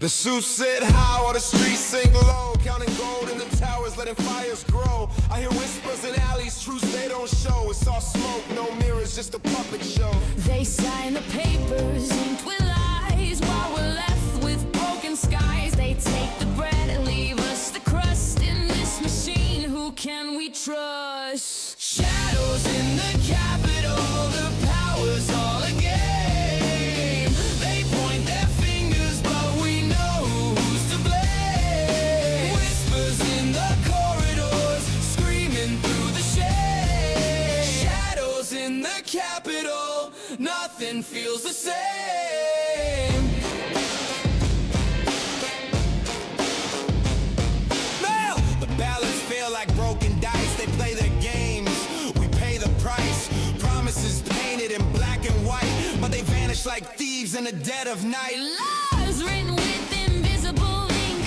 The suit sit high while the streets sink low, counting gold in the towers, letting fires grow. I hear whispers in alleys, truths they don't show. It's all smoke, no mirrors, just a puppet show. They sign the papers inked with lies while we're left with broken skies. They take the bread and leave us the crust in this machine. Who can we trust? Shadows in the Capitol, the power's all a game. They point their fingers, but we know who's to blame. Whispers in the corridors, screaming through the shade. Shadows in the Capitol, nothing feels the same. Mail! The ballots feel like broken dice, they play their games. We pay the price, promises painted in black and white, but they vanish like thieves in the dead of night. Laws written with invisible ink,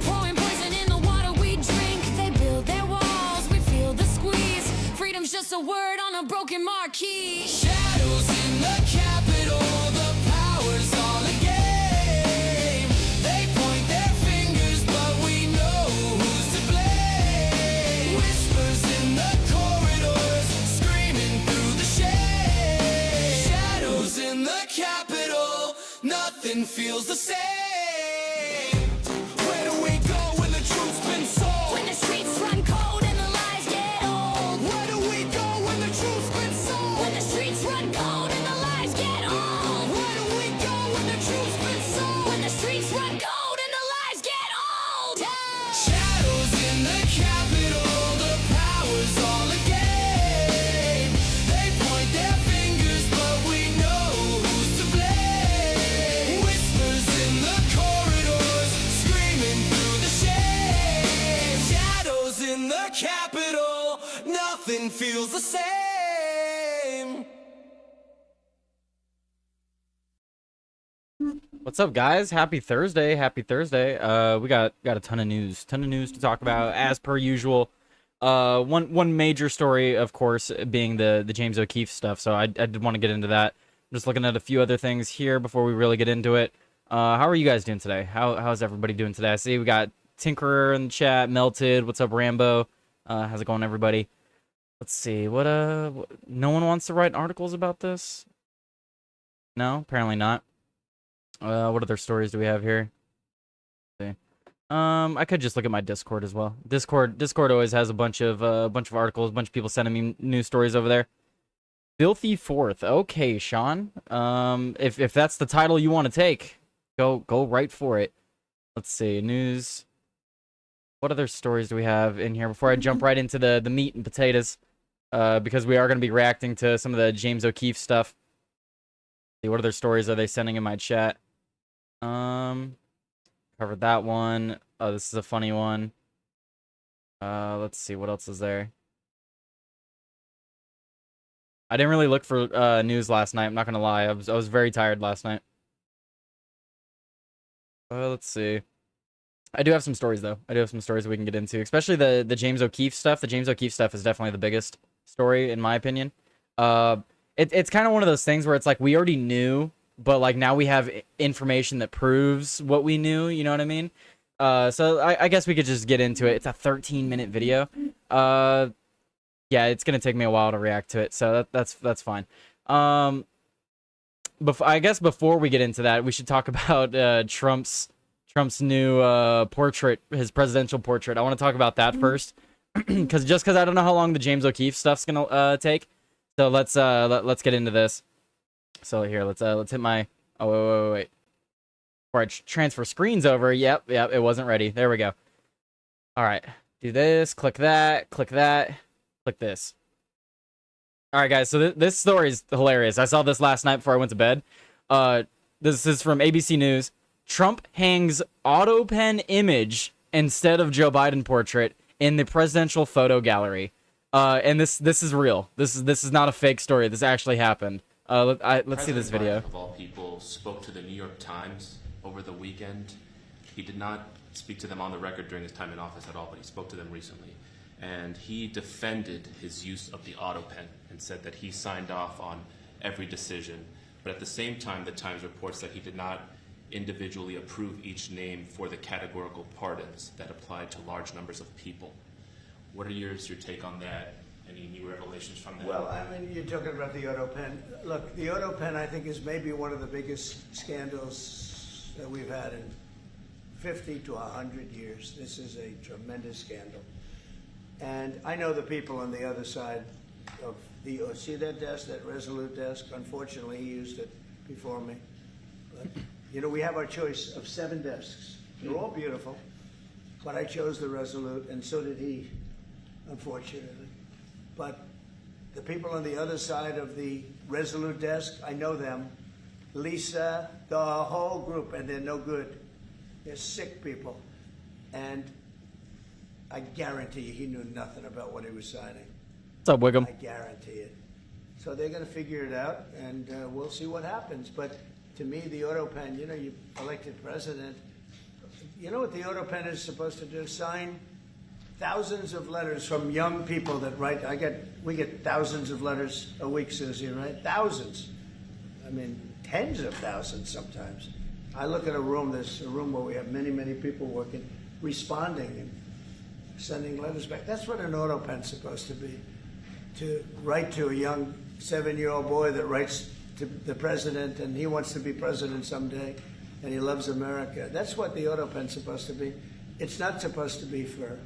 pouring poison in the water we drink. They build their walls, we feel the squeeze. Freedom's just a word on a broken marquee. Shadows in the Capitol, the power's all a game. They point their fingers, but we know who's to blame. Whispers in the corridors, screaming through the shade. Shadows in the Capitol, nothing feels the same. Where do we go when the truth's been sold? When the streets run cold and the lies get old. Where do we go when the truth's been sold? When the streets run cold and the lies get old. Where do we go when the truth's been sold? When the streets run cold and the lies get old. Shadows in the Capitol, the power's all a game. They point their fingers, but we know who's to blame. Whispers in the corridors, screaming through the shade. Shadows in the Capitol, nothing feels the same. What's up, guys? Happy Thursday. Happy Thursday. We got a ton of news to talk about as per usual. One major story, of course, being the James O'Keefe stuff. So I did want to get into that. I'm just looking at a few other things here before we really get into it. How are you guys doing today? How's everybody doing today? I see we got Tinkerer in the chat, Melted. What's up, Rambo? How's it going, everybody? Let's see. No one wants to write articles about this? No, apparently not. What other stories do we have here? Let's see. I could just look at my Discord as well. Discord always has a bunch of articles, a bunch of people sending me news stories over there. Filthy Fourth. Okay, Sean. If that's the title you want to take, go right for it. Let's see. News. What other stories do we have in here before I jump right into the meat and potatoes? Because we are going to be reacting to some of the James O'Keefe stuff. See, what other stories are they sending in my chat? Covered that one. Oh, this is a funny one. Let's see, what else is there? I didn't really look for news last night, I'm not gonna lie. I was very tired last night. Let's see. I do have some stories though. I do have some stories that we can get into, especially the James O'Keefe stuff. The James O'Keefe stuff is definitely the biggest story in my opinion. It's kind of one of those things where it's like we already knew, but like now we have information that proves what we knew, you know what I mean? So I guess we could just get into it. It's a 13-minute video. Yeah, it's gonna take me a while to react to it, so that's fine. I guess before we get into that, we should talk about Trump's new portrait, his presidential portrait. I want to talk about that first, because I don't know how long the James O'Keefe stuff's gonna take. So let's get into this. So here, let's hit my. Oh wait. Before I transfer screens over. Yep, it wasn't ready. There we go. All right, do this. Click that. Click that. Click this. All right, guys. So this story is hilarious. I saw this last night before I went to bed. This is from ABC News. Trump hangs auto pen image instead of Joe Biden portrait in the presidential photo gallery. And this is real. This is not a fake story. This actually happened. Let's see this video. Of all people, spoke to the New York Times over the weekend. He did not speak to them on the record during his time in office at all, but he spoke to them recently. And he defended his use of the auto pen and said that he signed off on every decision. But at the same time, the Times reports that he did not individually approve each name for the categorical pardons that apply to large numbers of people. What are your take on that? Any new revelations from that? Well, I mean, you're talking about the auto pen. Look, the auto pen, I think, is maybe one of the biggest scandals that we've had in 50 to 100 years. This is a tremendous scandal. And I know the people on the other side of the, see that desk, that Resolute desk? Unfortunately, he used it before me. But, you know, we have our choice of 7 desks. They're all beautiful, but I chose the Resolute, and so did he, unfortunately. But the people on the other side of the Resolute desk, I know them. Lisa, the whole group, and they're no good. They're sick people. And I guarantee you he knew nothing about what he was signing. What's up, Wiggum? I guarantee it. So they're going to figure it out, and we'll see what happens. But to me, the auto pen, you know, you elected president. You know what the auto pen is supposed to do? Sign thousands of letters from young people that write. We get thousands of letters a week, Susie, right? Thousands. I mean, tens of thousands sometimes. I look at a room, there's a room where we have many, many people working, responding and sending letters back. That's what an auto pen's supposed to be. To write to a young 7-year-old boy that writes to the president and he wants to be president someday and he loves America. That's what the auto pen's supposed to be. It's not supposed to be for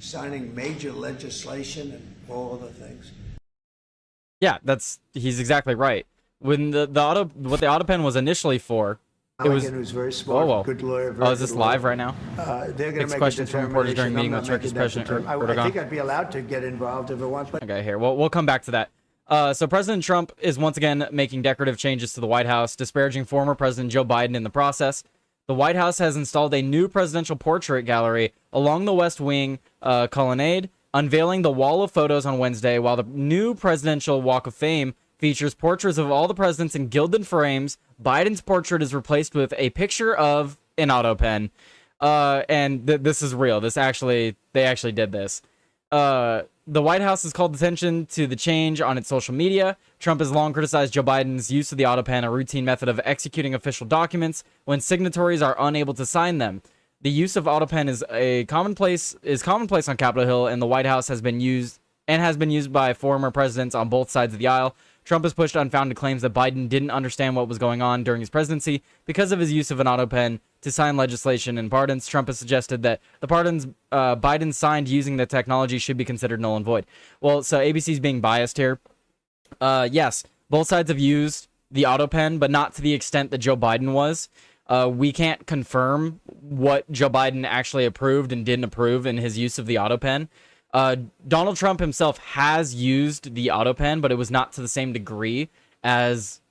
signing major legislation and all the things. Yeah, he's exactly right. When what the auto pen was initially for, it was Who's very smart, whoa. good lawyer. Oh, is this live right now? They're going to Six make questions a from reporters during determination. meeting I'm with not Turkish making that President I Erdogan. think I'd be allowed to get involved if I want, but Okay, here. We'll come back to that. So President Trump is once again making decorative changes to the White House, disparaging former President Joe Biden in the process. The White House has installed a new presidential portrait gallery along the West Wing colonnade, unveiling the wall of photos on Wednesday, while the new presidential Walk of Fame features portraits of all the presidents in gilded frames. Biden's portrait is replaced with a picture of an auto pen. And this is real. They actually did this. The White House has called attention to the change on its social media. Trump has long criticized Joe Biden's use of the auto pen, a routine method of executing official documents when signatories are unable to sign them. The use of auto pen is commonplace on Capitol Hill, and the White House has been used by former presidents on both sides of the aisle. Trump has pushed unfounded claims that Biden didn't understand what was going on during his presidency because of his use of an auto pen to sign legislation and pardons. Trump has suggested that the pardons Biden signed using the technology should be considered null and void. Well, so ABC's being biased here. Yes, both sides have used the auto pen, but not to the extent that Joe Biden was. We can't confirm what Joe Biden actually approved and didn't approve in his use of the auto pen. Donald Trump himself has used the auto pen, but it was not to the same degree as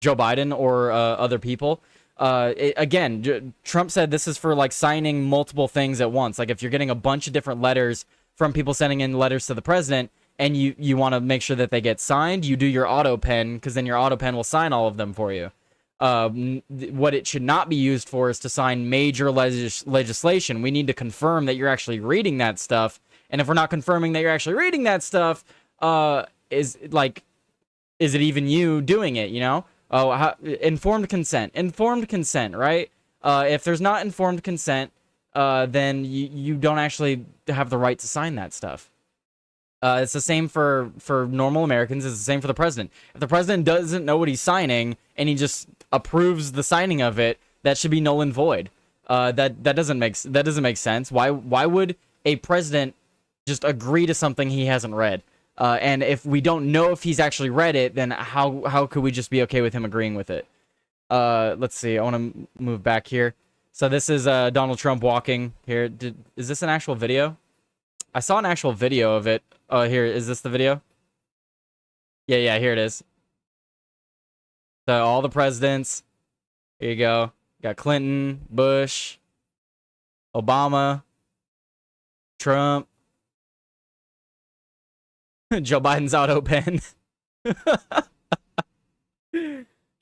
Joe Biden or other people. Trump said this is for like signing multiple things at once. Like if you're getting a bunch of different letters from people sending in letters to the president and you want to make sure that they get signed, you do your auto pen because then your auto pen will sign all of them for you. What it should not be used for is to sign major legislation. We need to confirm that you're actually reading that stuff. And if we're not confirming that you're actually reading that stuff, is it even you doing it, you know? Informed consent, right? If there's not informed consent, then you don't actually have the right to sign that stuff. It's the same for normal Americans. It's the same for the president. If the president doesn't know what he's signing and he just approves the signing of it, that should be null and void. That doesn't make sense. Why would a president just agree to something he hasn't read? And if we don't know if he's actually read it, then how could we just be okay with him agreeing with it? Let's see. I want to move back here. So this is Donald Trump walking here. Is this an actual video? I saw an actual video of it. Oh, here. Is this the video? Yeah, here it is. So all the presidents. Here you go. Got Clinton, Bush, Obama, Trump, Joe Biden's auto pen,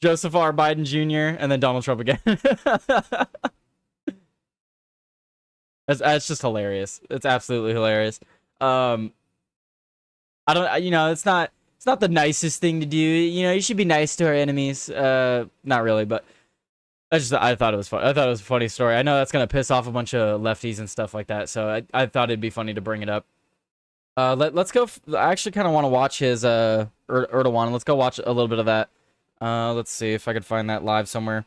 Joseph R. Biden Jr., and then Donald Trump again. That's just hilarious. It's absolutely hilarious. I don't, it's not the nicest thing to do. You know, you should be nice to our enemies. Not really, but I thought it was fun. I thought it was a funny story. I know that's gonna piss off a bunch of lefties and stuff like that, so I thought it'd be funny to bring it up. Let's go. I actually kind of want to watch his Erdogan. Let's go watch a little bit of that. Let's see if I could find that live somewhere.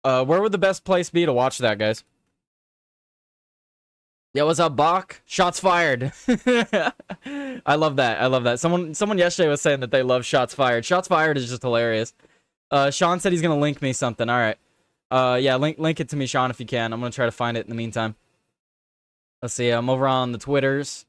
Where would the best place be to watch that, guys? Yo, what's up, Bach? Shots fired. I love that. I love that. Someone yesterday was saying that they love shots fired. Shots fired is just hilarious. Sean said he's gonna link me something. All right. Yeah, link it to me, Sean, if you can. I'm gonna try to find it in the meantime. Let's see. I'm over on the Twitters.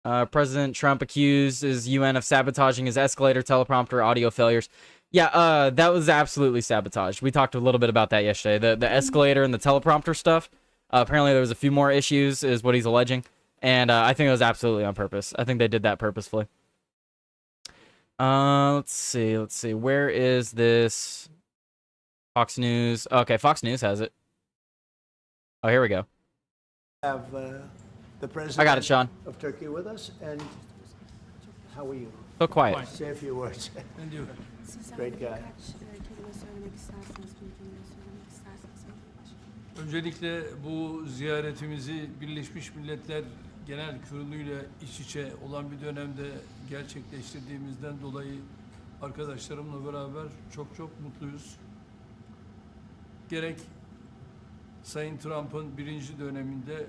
President Trump accuses UN of sabotaging his escalator, teleprompter, audio failures. Yeah, that was absolutely sabotaged. We talked a little bit about that yesterday. The escalator and the teleprompter stuff. Apparently there was a few more issues, is what he's alleging. And I think it was absolutely on purpose. I think they did that purposefully. Let's see. Where is this? Fox News. Okay, Fox News has it. Oh, here we go. Have the president I got it, Sean. of Turkey with us, and how are you? So quiet. Say a few words. Great guy. Öncelikle bu ziyaretimizi Birleşmiş Milletler Genel Kurulu'yla iç içe olan bir dönemde gerçekleştirdiğimizden dolayı arkadaşlarımla beraber çok mutluyuz. Gerek Sayın Trump'ın birinci döneminde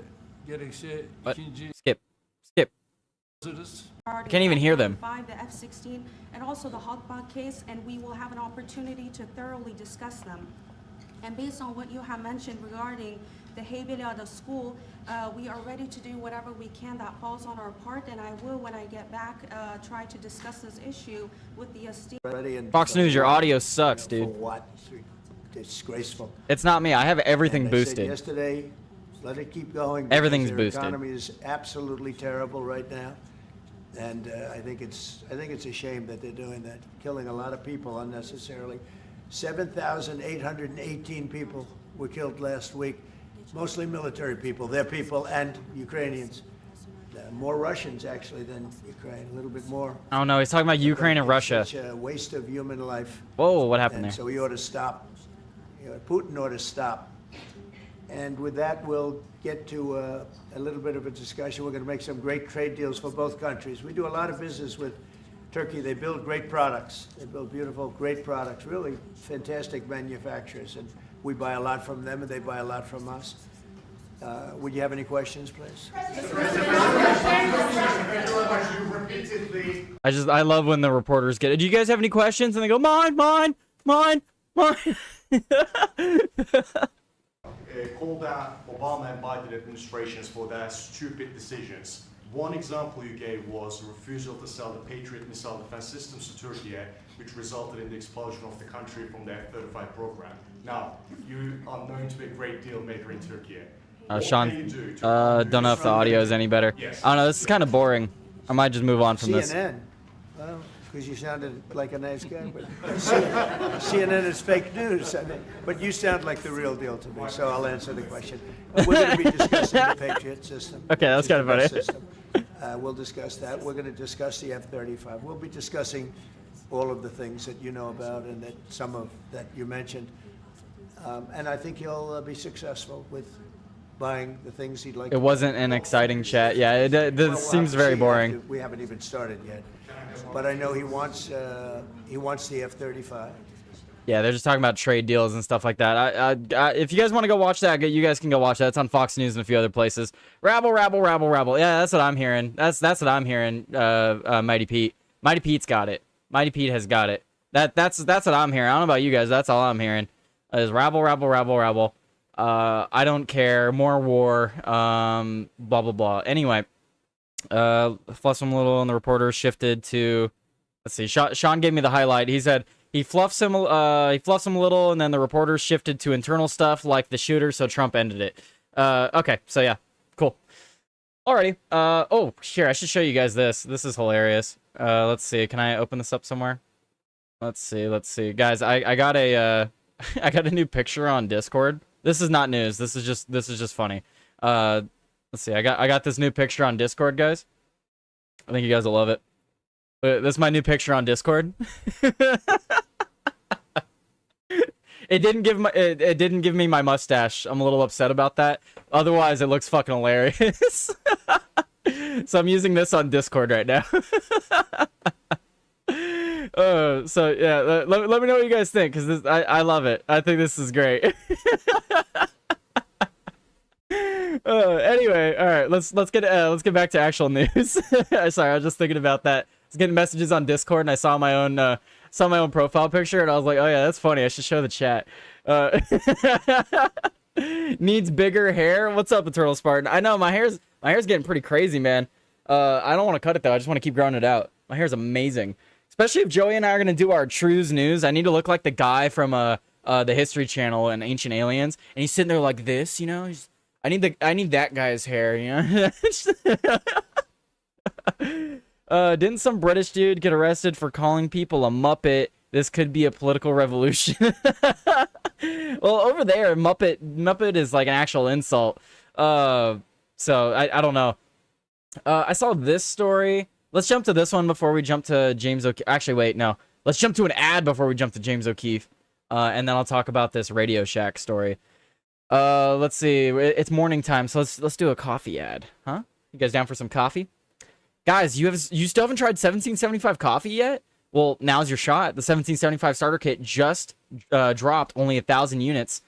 gerekse ikinci Skip. hazırız. I can't even hear them. The F-16 and also the Halkbank case, and we will have an opportunity to thoroughly discuss them. And based on what you have mentioned regarding the Heybeliada school, we are ready to do whatever we can that falls on our part, and I will, when I get back, try to discuss this issue with the esteemed... Fox News, your audio sucks, For dude. what? It's disgraceful. It's not me. I have everything And I said boosted. yesterday, let it keep going. because Everything's their boosted. economy is absolutely terrible right now, and I think it's a shame that they're doing that, killing a lot of people unnecessarily. 7,818 people were killed last week, mostly military people, their people, and Ukrainians. More Russians actually than Ukraine, a little bit more. Oh no, he's talking about Ukraine and It's Russia. such a waste of human life. Whoa, what happened And there? so he ought to stop. Putin ought to stop. And with that, we'll get to a little bit of a discussion. We're going to make some great trade deals for both countries. We do a lot of business with Turkey. They build great products. They build beautiful, great products, really fantastic manufacturers. And we buy a lot from them, and they buy a lot from us. Would you have any questions, please? I love when the reporters get it. Do you guys have any questions? And they go, mine. Called out Obama and Biden administrations for their stupid decisions. One example you gave was the refusal to sell the Patriot missile defense systems to Turkey, which resulted in the explosion of the country from the F-35 program. Now, you are known to be a great deal maker in Turkey. What Sean, can you do to don't know if the audio is any better. Yes. I don't know, this is kind of boring. I might just move on from this. CNN. Well, because you sounded like a nice guy, but CNN is fake news. I mean, but you sound like the real deal to me, so I'll answer the question. We're going to be discussing the Patriot system. Okay, that's which is kind of the best funny. system. We'll discuss that. We're going to discuss the F-35. We'll be discussing all of the things that you know about and that some of that you mentioned. And I think he'll be successful with buying the things he'd like. It wasn't an exciting chat. Yeah, Well, this we'll seems have to very see. boring. We haven't even started yet. But I know he wants the F-35. Yeah, they're just talking about trade deals and stuff like that. If you guys want to go watch that, you guys can go watch that. It's on Fox News and a few other places. Rabble. Yeah, that's what I'm hearing. That's what I'm hearing. Mighty Pete. Mighty Pete's got it. Mighty Pete has got it. That's what I'm hearing. I don't know about you guys. That's all I'm hearing. Is rabble. I don't care. More war. Blah blah blah. Anyway, fluffs him a little, and the reporter shifted to. Let's see. Sean gave me the highlight. He said he fluffs him a little, and then the reporter shifted to internal stuff like the shooter. So Trump ended it. Okay. So yeah, cool. Alrighty. Oh, here I should show you guys this. This is hilarious. Let's see. Can I open this up somewhere? Let's see, guys. I got a I got a new picture on Discord. This is not news. This is just funny. Let's see. I got this new picture on Discord, guys. I think you guys will love it. This is my new picture on Discord. It didn't give my it didn't give me my mustache. I'm a little upset about that. Otherwise, it looks fucking hilarious. So I'm using this on Discord right now. So yeah, let me know what you guys think, because I love it. I think this is great. Anyway, all right, let's get back to actual news. Sorry, I was just thinking about that. I was getting messages on Discord and I saw my own profile picture and I was like, oh yeah, that's funny. I should show the chat. Needs bigger hair. What's up, Eternal Spartan? I know my hair's getting pretty crazy, man. I don't want to cut it though. I just want to keep growing it out. My hair's amazing. Especially if Joey and I are gonna do our Trues news. I need to look like the guy from the History Channel and Ancient Aliens, and he's sitting there like this, you know. I need that guy's hair, you know. Didn't some British dude get arrested for calling people a Muppet? This could be a political revolution. Well, over there, Muppet is like an actual insult. So I don't know. I saw this story. Let's jump to this one before we jump to James O'Keefe. Actually, wait, no. Let's jump to an ad before we jump to James O'Keefe. And then I'll talk about this Radio Shack story. Let's see. It's morning time, so let's do a coffee ad. Huh? You guys down for some coffee? Guys, you still haven't tried 1775 coffee yet? Well, now's your shot. The 1775 starter kit just dropped, only 1,000 units.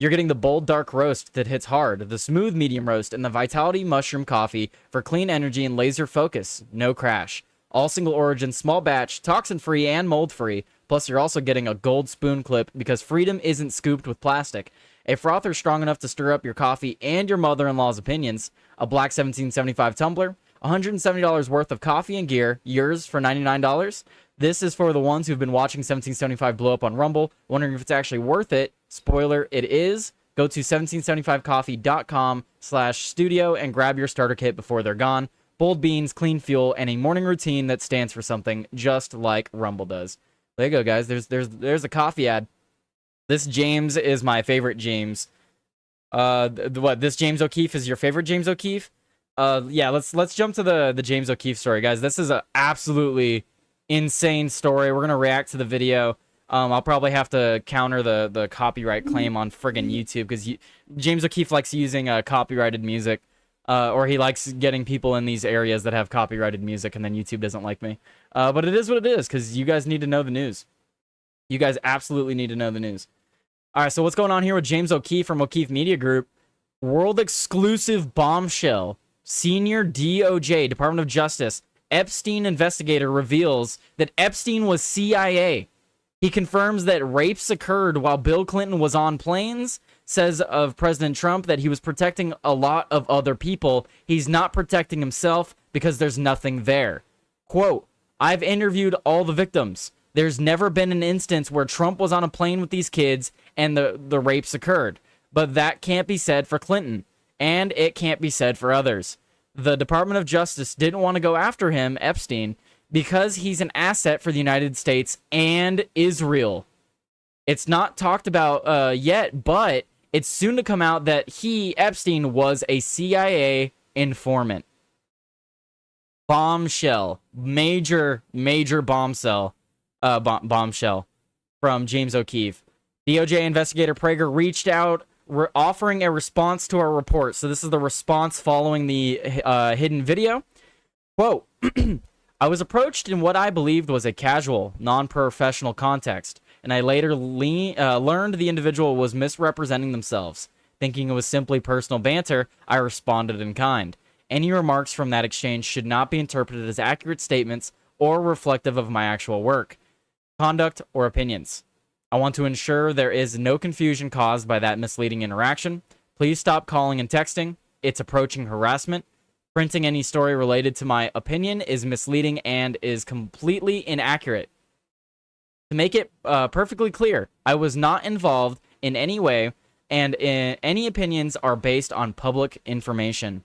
You're getting the bold dark roast that hits hard, the smooth medium roast, and the Vitality mushroom coffee for clean energy and laser focus. No crash. All single origin, small batch, toxin free and mold free. Plus, you're also getting a gold spoon clip because freedom isn't scooped with plastic. A frother strong enough to stir up your coffee and your mother-in-law's opinions. A black 1775 tumbler. $170 worth of coffee and gear. Yours for $99. This is for the ones who've been watching 1775 blow up on Rumble, wondering if it's actually worth it. Spoiler, it is. Go to 1775coffee.com/studio and grab your starter kit before they're gone. Bold beans, clean fuel, and a morning routine that stands for something just like Rumble does. There you go, guys. There's a coffee ad. This James is my favorite James. What? This James O'Keefe is your favorite James O'Keefe? Yeah. Let's jump to the James O'Keefe story, guys. This is an absolutely insane story. We're gonna react to the video. I'll probably have to counter the copyright claim on friggin' YouTube because James O'Keefe likes using copyrighted music. Or he likes getting people in these areas that have copyrighted music, and then YouTube doesn't like me. But it is what it is, because you guys need to know the news. You guys absolutely need to know the news. All right, so what's going on here with James O'Keefe from O'Keefe Media Group? World exclusive bombshell. Senior DOJ, Department of Justice, Epstein investigator reveals that Epstein was CIA. He confirms that rapes occurred while Bill Clinton was on planes. Says of President Trump that he was protecting a lot of other people. He's not protecting himself because there's nothing there. Quote, I've interviewed all the victims. There's never been an instance where Trump was on a plane with these kids and the rapes occurred. But that can't be said for Clinton. And it can't be said for others. The Department of Justice didn't want to go after him, Epstein, because he's an asset for the United States and Israel. It's not talked about yet, but it's soon to come out that Epstein, was a CIA informant. Bombshell. Major bombshell. Bombshell from James O'Keefe. DOJ investigator Prager reached out, offering a response to our report. So this is the response following the hidden video. Quote, I was approached in what I believed was a casual, non-professional context, and I later learned the individual was misrepresenting themselves. Thinking it was simply personal banter, I responded in kind. Any remarks from that exchange should not be interpreted as accurate statements or reflective of my actual work, conduct, or opinions. I want to ensure there is no confusion caused by that misleading interaction. Please stop calling and texting. It's approaching harassment. Printing any story related to my opinion is misleading and is completely inaccurate. To make it perfectly clear, I was not involved in any way, and any opinions are based on public information.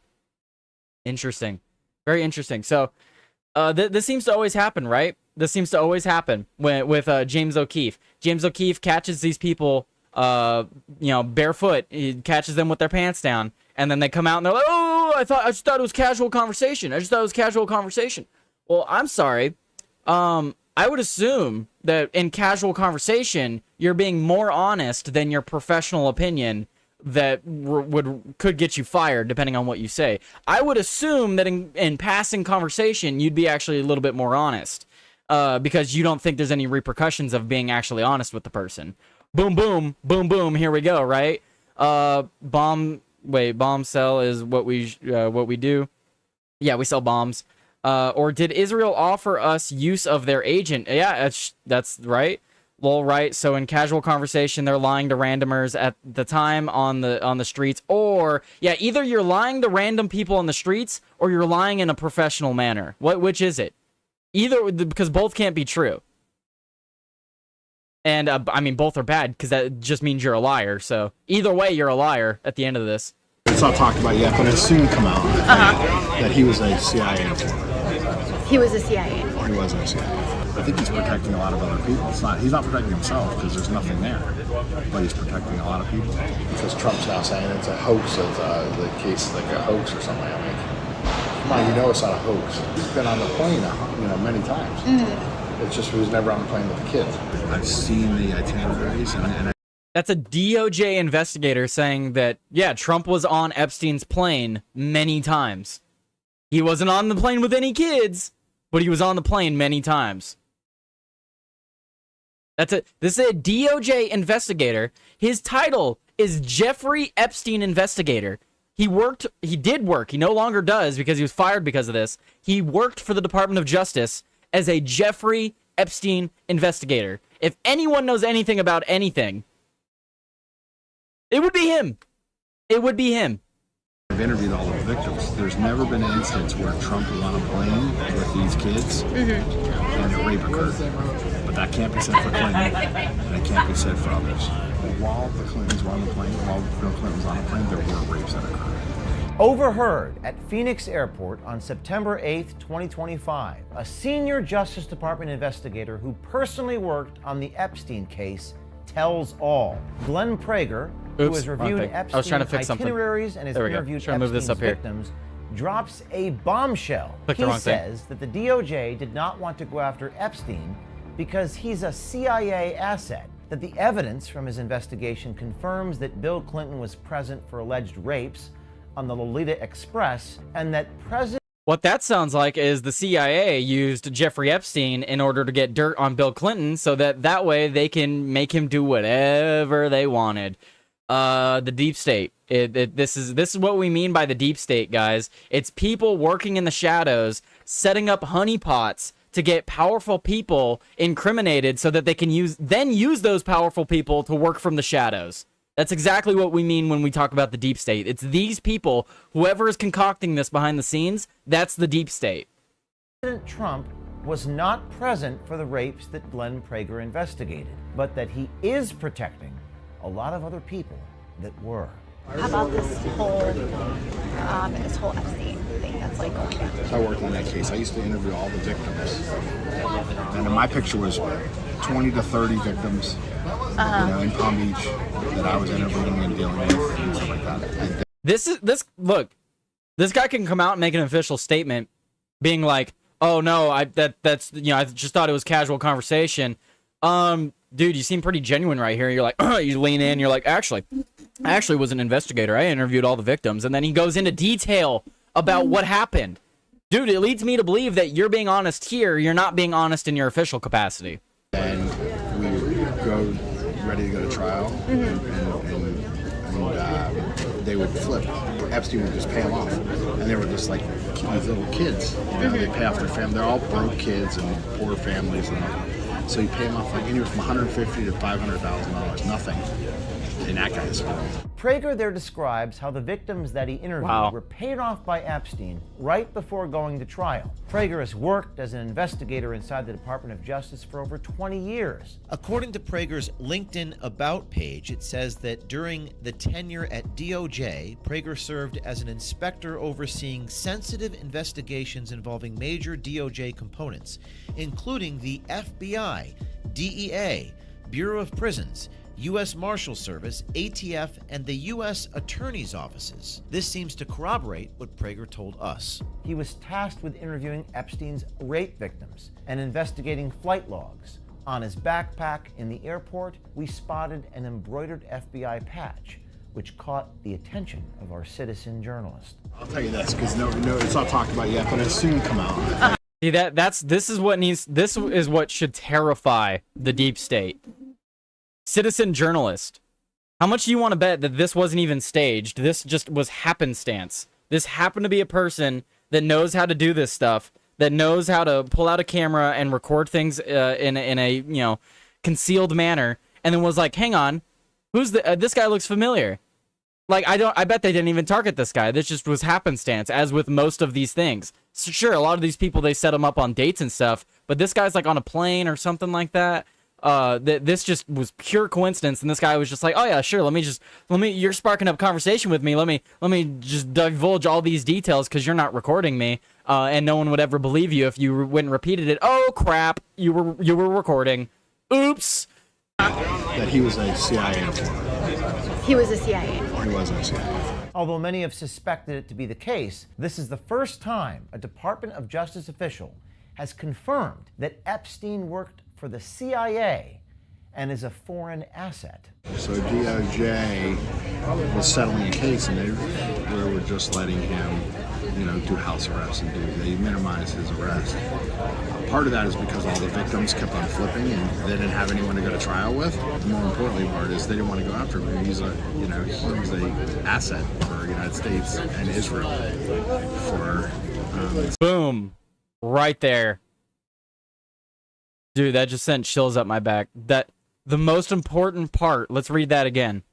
Interesting. Very interesting. So, this seems to always happen, right? This seems to always happen with James O'Keefe. James O'Keefe catches these people, barefoot. He catches them with their pants down, and then they come out and they're like, "Oh, I just thought it was casual conversation. Well, I'm sorry. I would assume that in casual conversation, you're being more honest than your professional opinion that could get you fired depending on what you say. I would assume that in passing conversation, you'd be actually a little bit more honest because you don't think there's any repercussions of being actually honest with the person. Boom, boom, boom, boom. Here we go, right? Bomb sell is what we do. Yeah, we sell bombs. Or did Israel offer us use of their agent? Yeah, that's right. Lol, right. So in casual conversation, they're lying to randomers at the time on the streets, or yeah, either you're lying to random people on the streets or you're lying in a professional manner. Which is it? Either, because both can't be true. And I mean, both are bad because that just means you're a liar. So either way, you're a liar at the end of this. It's not talked about yet, but it'll soon come out that he was a CIA informant. He was a CIA informant. He wasn't a CIA. I think he's protecting a lot of other people. He's not protecting himself because there's nothing there, but he's protecting a lot of people. Because Trump's now saying it's a hoax, the case is like a hoax or something. I mean, come on, you know it's not a hoax. He's been on the plane, many times. Mm-hmm. It's just he was never on the plane with the kids. I've seen the itineraries, and that's a DOJ investigator saying that, yeah, Trump was on Epstein's plane many times. He wasn't on the plane with any kids, but he was on the plane many times. This is a DOJ investigator. His title is Jeffrey Epstein Investigator. He did work. He no longer does because he was fired because of this. He worked for the Department of Justice as a Jeffrey Epstein Investigator. If anyone knows anything about anything, it would be him. It would be him. I've interviewed all the victims. There's never been an instance where Trump was on a plane with these kids and a rape occurred. But that can't be said for Clinton, and it can't be said for others. While the Clintons were on the plane, while Bill Clinton was on the plane, there were rapes that occurred. Overheard at Phoenix Airport on September 8th, 2025, a senior Justice Department investigator who personally worked on the Epstein case tells all. Glenn Prager, who has reviewed Epstein's itineraries and has interviewed Epstein's victims, drops a bombshell. He says that the DOJ did not want to go after Epstein because he's a CIA asset, that the evidence from his investigation confirms that Bill Clinton was present for alleged rapes on the Lolita Express, and that President... What that sounds like is the CIA used Jeffrey Epstein in order to get dirt on Bill Clinton so that way they can make him do whatever they wanted. The deep state. This is what we mean by the deep state, guys. It's people working in the shadows, setting up honeypots to get powerful people incriminated so that they can use those powerful people to work from the shadows. That's exactly what we mean when we talk about the deep state. It's these people, whoever is concocting this behind the scenes, that's the deep state. President Trump was not present for the rapes that Glenn Prager investigated, but that he is protecting a lot of other people that were. How about this whole Epstein thing that's like going on? So I worked on that case. I used to interview all the victims. And my picture was 20 to 30 victims in Palm Beach that I was interviewing and dealing with and stuff like that. This guy can come out and make an official statement being like, oh no, I just thought it was casual conversation. Dude, you seem pretty genuine right here. You're like, you lean in, you're like, I actually was an investigator. I interviewed all the victims. And then he goes into detail about what happened. Dude, it leads me to believe that you're being honest here. You're not being honest in your official capacity. And we go ready to go to trial, and they would flip. Epstein would just pay them off. And they were just like these little kids. They pay off their family. They're all broke kids and poor families and all. So you pay them off like anywhere from $150,000 to $500,000, nothing in that guy's world. Prager there describes how the victims that he interviewed were paid off by Epstein right before going to trial. Prager has worked as an investigator inside the Department of Justice for over 20 years. According to Prager's LinkedIn About page, it says that during the tenure at DOJ, Prager served as an inspector overseeing sensitive investigations involving major DOJ components, including the FBI, DEA, Bureau of Prisons, U.S. Marshal Service, ATF, and the U.S. Attorney's offices. This seems to corroborate what Prager told us. He was tasked with interviewing Epstein's rape victims and investigating flight logs, On his backpack in the airport, we spotted an embroidered FBI patch, which caught the attention of our citizen journalist. I'll tell you this, because no, it's not talked about yet, but it'll soon come out. See, this is what should terrify the deep state. Citizen journalist. How much do you want to bet that this wasn't even staged? This just was happenstance. This happened to be a person that knows how to do this stuff, that knows how to pull out a camera and record things in a concealed manner, and then was like, "Hang on, who's this guy looks familiar." Like, I bet they didn't even target this guy. This just was happenstance, as with most of these things. So sure, a lot of these people, they set them up on dates and stuff, but this guy's like on a plane or something like that. This just was pure coincidence, and this guy was just like, "Oh yeah, sure, you're sparking up conversation with me. Let me just divulge all these details because you're not recording me, and no one would ever believe you if you went and repeated it. Oh crap, you were recording. Oops." That he was a CIA informant. He was a CIA informant. He wasn't a CIA. Although many have suspected it to be the case, this is the first time a Department of Justice official has confirmed that Epstein worked for the CIA and is a foreign asset. So DOJ was settling a case, and they were just letting him, do house arrest and they minimized his arrest. Part of that is because all the victims kept on flipping, and they didn't have anyone to go to trial with. The more importantly part is they didn't want to go after him. He's a asset for the United States and Israel. Boom, right there. Dude, that just sent chills up my back. The most important part, let's read that again.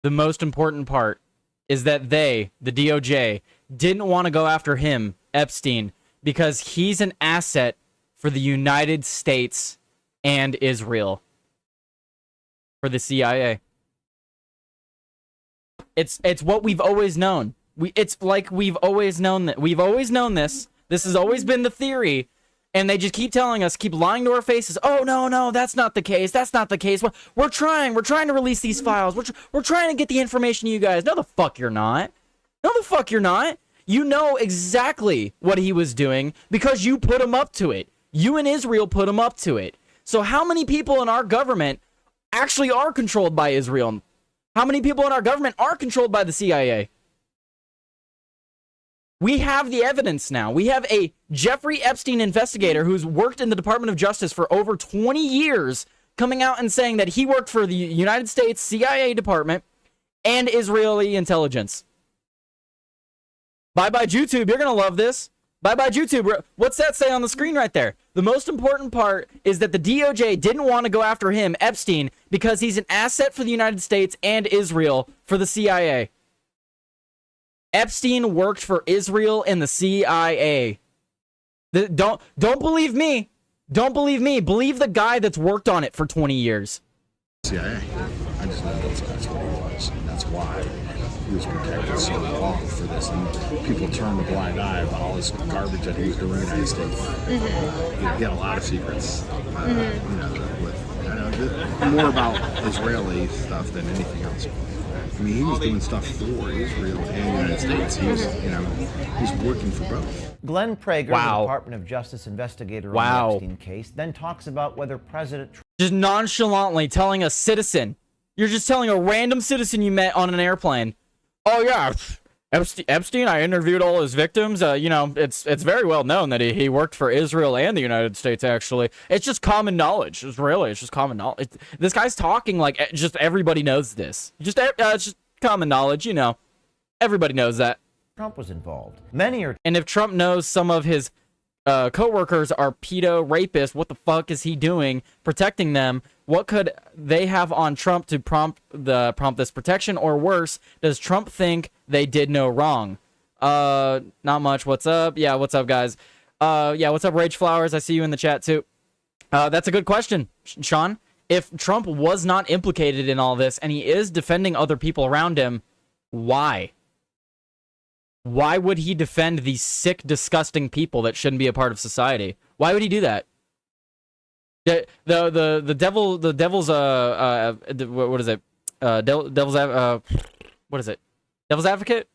The most important part is that the DOJ, didn't want to go after him, Epstein, because he's an asset for the United States and Israel. For the CIA. It's what we've always known. It's like we've always known that. We've always known this. This has always been the theory. And they just keep telling us, keep lying to our faces. "Oh, no, that's not the case. That's not the case. We're trying to release these files. We're trying to get the information to you guys." No, the fuck you're not. No, the fuck you're not. You know exactly what he was doing because you put him up to it. You and Israel put him up to it. So how many people in our government actually are controlled by Israel? How many people in our government are controlled by the CIA? We have the evidence now. We have a Jeffrey Epstein investigator who's worked in the Department of Justice for over 20 years coming out and saying that he worked for the United States CIA department and Israeli intelligence. Bye-bye, YouTube. You're going to love this. Bye-bye, YouTube. What's that say on the screen right there? The most important part is that the DOJ didn't want to go after him, Epstein, because he's an asset for the United States and Israel for the CIA. Epstein worked for Israel and the CIA. Don't believe me. Don't believe me. Believe the guy that's worked on it for 20 years. CIA. I just know that's what he was. And that's why he was protected so long for this. And people turned a blind eye about all this garbage that he was doing in the United States. He had a lot of secrets. More about Israeli stuff than anything else. I mean, he was doing stuff for Israel and the United States. He's working for both. Glenn Prager, the Department of Justice investigator on the Epstein case, then talks about whether President Trump... Just nonchalantly telling a citizen, you're just telling a random citizen you met on an airplane, "Oh yeah, Epstein, I interviewed all his victims. It's very well known that he worked for Israel and the United States, actually. It's just common knowledge. It's just common knowledge." This guy's talking like just everybody knows this. It's just common knowledge, Everybody knows that. Trump was involved. Many are... And if Trump knows some of his co-workers are pedo rapists, what the fuck is he doing protecting them? What could they have on Trump to prompt this protection? Or worse, does Trump think they did no wrong? Not much. What's up? Yeah, what's up, guys? Yeah, what's up, Rage Flowers? I see you in the chat, too. That's a good question, Sean. If Trump was not implicated in all this, and he is defending other people around him, why? Why would he defend these sick, disgusting people that shouldn't be a part of society? Why would he do that? The devil's what is it? What is it? Devil's advocate?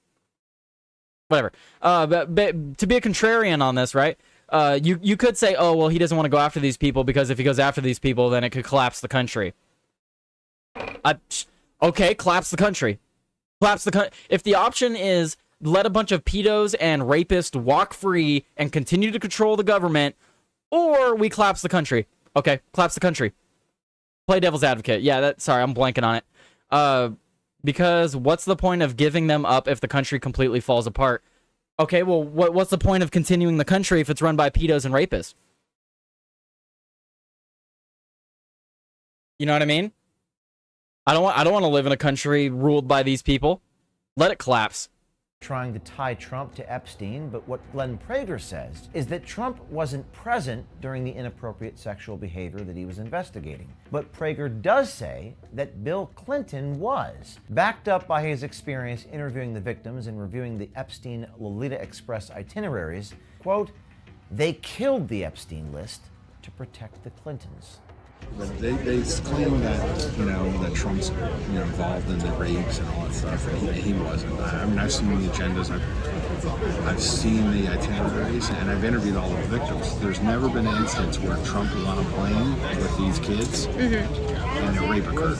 Whatever. But to be a contrarian on this, right? You could say, oh, well, he doesn't want to go after these people because if he goes after these people, then it could collapse the country. Okay, collapse the country. If the option is let a bunch of pedos and rapists walk free and continue to control the government, or we collapse the country. Okay, collapse the country. Play devil's advocate. Yeah, sorry, I'm blanking on it. Because what's the point of giving them up if the country completely falls apart? Okay, well, what's the point of continuing the country if it's run by pedos and rapists? You know what I mean? I don't want to live in a country ruled by these people. Let it collapse. Trying to tie Trump to Epstein, but what Glenn Prager says is that Trump wasn't present during the inappropriate sexual behavior that he was investigating. But Prager does say that Bill Clinton was, backed up by his experience interviewing the victims and reviewing the Epstein Lolita Express itineraries. Quote, they killed the Epstein list to protect the Clintons. But they claim that, that Trump's, involved in the rapes and all that stuff, and he wasn't. I mean, I've seen the agendas, I've seen the itineraries, and I've interviewed all the victims. There's never been an instance where Trump was on a plane with these kids and a rape occurred.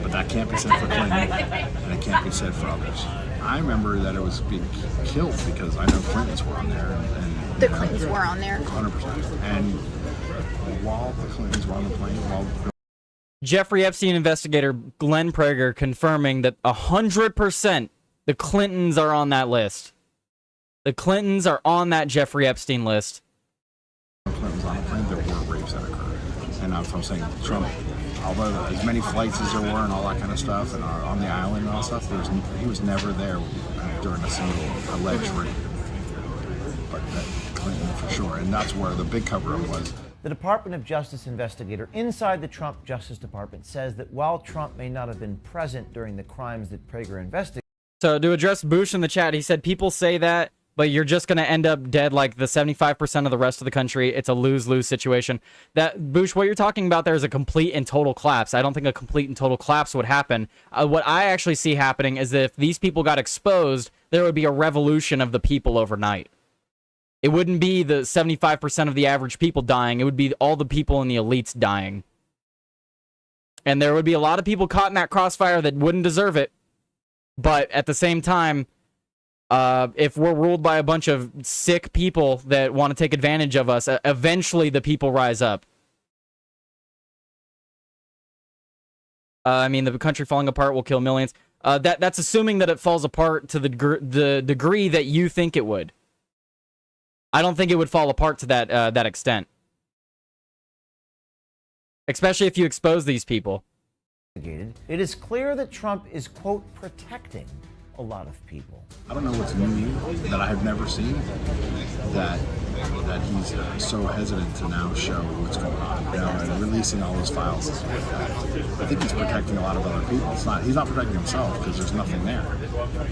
But that can't be said for Clinton, and it can't be said for others. I remember that it was being killed because I know Clintons were on there. And The Clintons were on there. 100%. And while the Clintons were on the plane, Jeffrey Epstein investigator Glenn Prager confirming that 100% the Clintons are on that list. The Clintons are on that Jeffrey Epstein list. Clinton was on the plane, there were rapes that occurred. And that's what I'm saying. Trump, although as many flights as there were and all that kind of stuff, and on the island and all that stuff, he was never there during a single alleged rape. But Clinton for sure. And that's where the big cover-up was. The Department of Justice investigator inside the Trump Justice Department says that while Trump may not have been present during the crimes that Prager investigated... So to address Bush in the chat, he said, people say that, but you're just going to end up dead like the 75% of the rest of the country. It's a lose-lose situation. That Bush, what you're talking about there is a complete and total collapse. I don't think a complete and total collapse would happen. What I actually see happening is that if these people got exposed, there would be a revolution of the people overnight. It wouldn't be the 75% of the average people dying. It would be all the people in the elites dying. And there would be a lot of people caught in that crossfire that wouldn't deserve it. But at the same time, if we're ruled by a bunch of sick people that want to take advantage of us, eventually the people rise up. I mean, the country falling apart will kill millions. That's assuming that it falls apart to the degree that you think it would. I don't think it would fall apart to that extent. Especially if you expose these people. It is clear that Trump is, quote, protecting a lot of people. I don't know what's new that I have never seen that he's so hesitant to now show what's going on, and releasing all those files and stuff like that. I think he's protecting a lot of other people. He's not protecting himself because there's nothing there,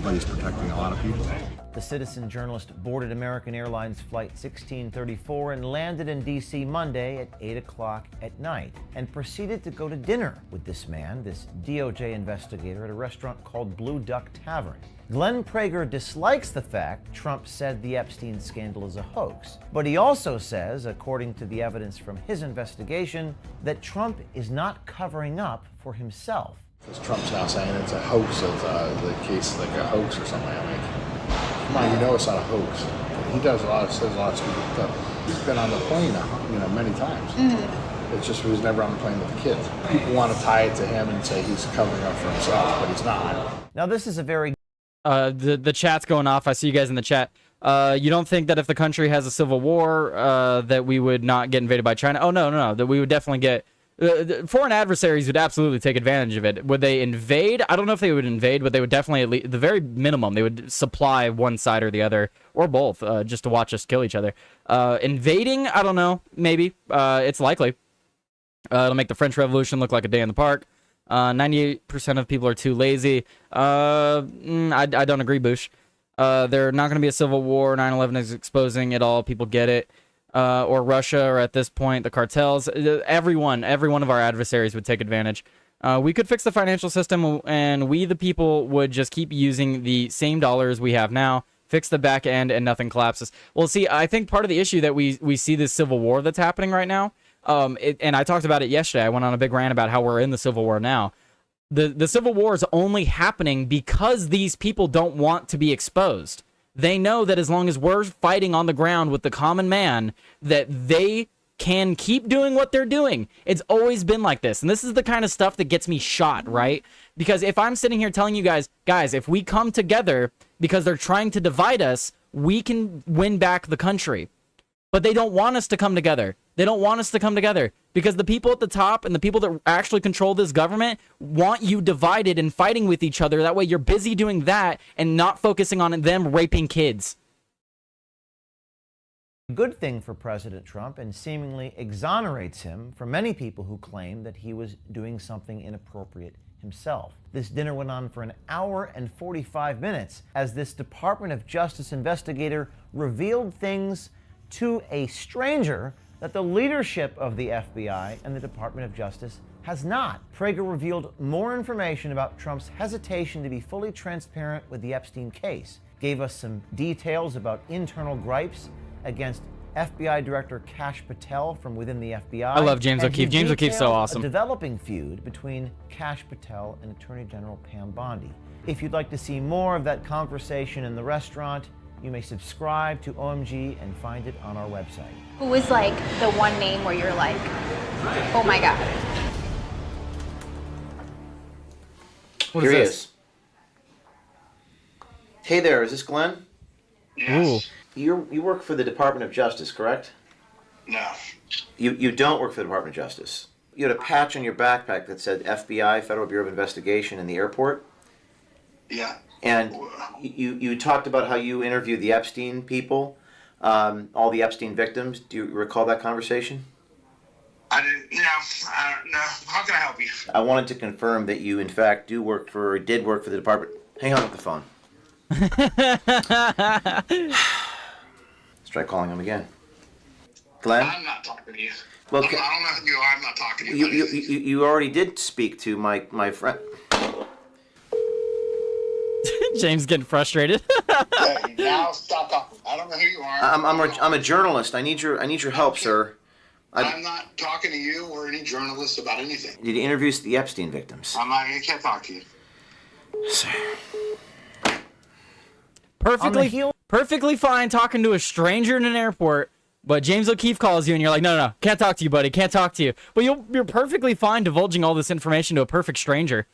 but he's protecting a lot of people. The citizen journalist boarded American Airlines Flight 1634 and landed in D.C. Monday at 8 o'clock at night and proceeded to go to dinner with this man, this DOJ investigator, at a restaurant called Blue Duck Tavern. Glenn Prager dislikes the fact Trump said the Epstein scandal is a hoax, but he also says, according to the evidence from his investigation, that Trump is not covering up for himself. Because Trump's now saying it's a hoax, the case like a hoax or something. I mean, come on, it's not a hoax. He says a lot of stupid stuff. He's been on the plane, many times. It's just he was never on the plane with the kids. People want to tie it to him and say he's covering up for himself, but he's not. Now, this is a very... The chat's going off. I see you guys in the chat. You don't think that if the country has a civil war, that we would not get invaded by China? Oh, no. That we would definitely get... foreign adversaries would absolutely take advantage of it. Would they invade? I don't know if they would invade, but they would definitely, at least, the very minimum, they would supply one side or the other, or both, just to watch us kill each other. Invading? I don't know. Maybe. It's likely. It'll make the French Revolution look like a day in the park. 98% of people are too lazy. I don't agree, Bush. They're not going to be a civil war. 9/11 is exposing it all. People get it. Or Russia, or at this point, the cartels. Every one of our adversaries would take advantage. We could fix the financial system, and we, the people, would just keep using the same dollars we have now. Fix the back end and nothing collapses. Well, see, I think part of the issue that we see this civil war that's happening right now, and I talked about it yesterday. I went on a big rant about how we're in the civil war now. The civil war is only happening because these people don't want to be exposed. They know that as long as we're fighting on the ground with the common man, that they can keep doing what they're doing. It's always been like this. And this is the kind of stuff that gets me shot, right? Because if I'm sitting here telling you guys, if we come together because they're trying to divide us, we can win back the country. But they don't want us to come together. They don't want us to come together because the people at the top and the people that actually control this government want you divided and fighting with each other. That way you're busy doing that and not focusing on them raping kids. Good thing for President Trump and seemingly exonerates him from many people who claim that he was doing something inappropriate himself. This dinner went on for an hour and 45 minutes as this Department of Justice investigator revealed things to a stranger that the leadership of the FBI and the Department of Justice has not. Prager revealed more information about Trump's hesitation to be fully transparent with the Epstein case, gave us some details about internal gripes against FBI Director Kash Patel from within the FBI. I love James O'Keefe. James O'Keefe's so awesome. A developing feud between Kash Patel and Attorney General Pam Bondi. If you'd like to see more of that conversation in the restaurant, you may subscribe to OMG and find it on our website. Who was like the one name where you're like, oh my God? What is this? Hey there, is this Glenn? Yes. You work for the Department of Justice, correct? No. You don't work for the Department of Justice. You had a patch on your backpack that said FBI, Federal Bureau of Investigation, in the airport. Yeah. And you talked about how you interviewed the Epstein people, all the Epstein victims. Do you recall that conversation? I didn't. No. No. How can I help you? I wanted to confirm that you, in fact, did work for the department. Hang on with the phone. Let's try calling him again. Glenn? I'm not talking to you. Well, I don't know who you are. I'm not talking to you. You already did speak to my friend. James getting frustrated. Hey, now stop talking. I don't know who you are. I'm a journalist. I need your help, sir. I'm not talking to you or any journalist about anything. Did you interview the Epstein victims? I can't talk to you. Sir. Perfectly fine talking to a stranger in an airport, but James O'Keefe calls you and you're like, no, can't talk to you, buddy, can't talk to you. But you're perfectly fine divulging all this information to a perfect stranger.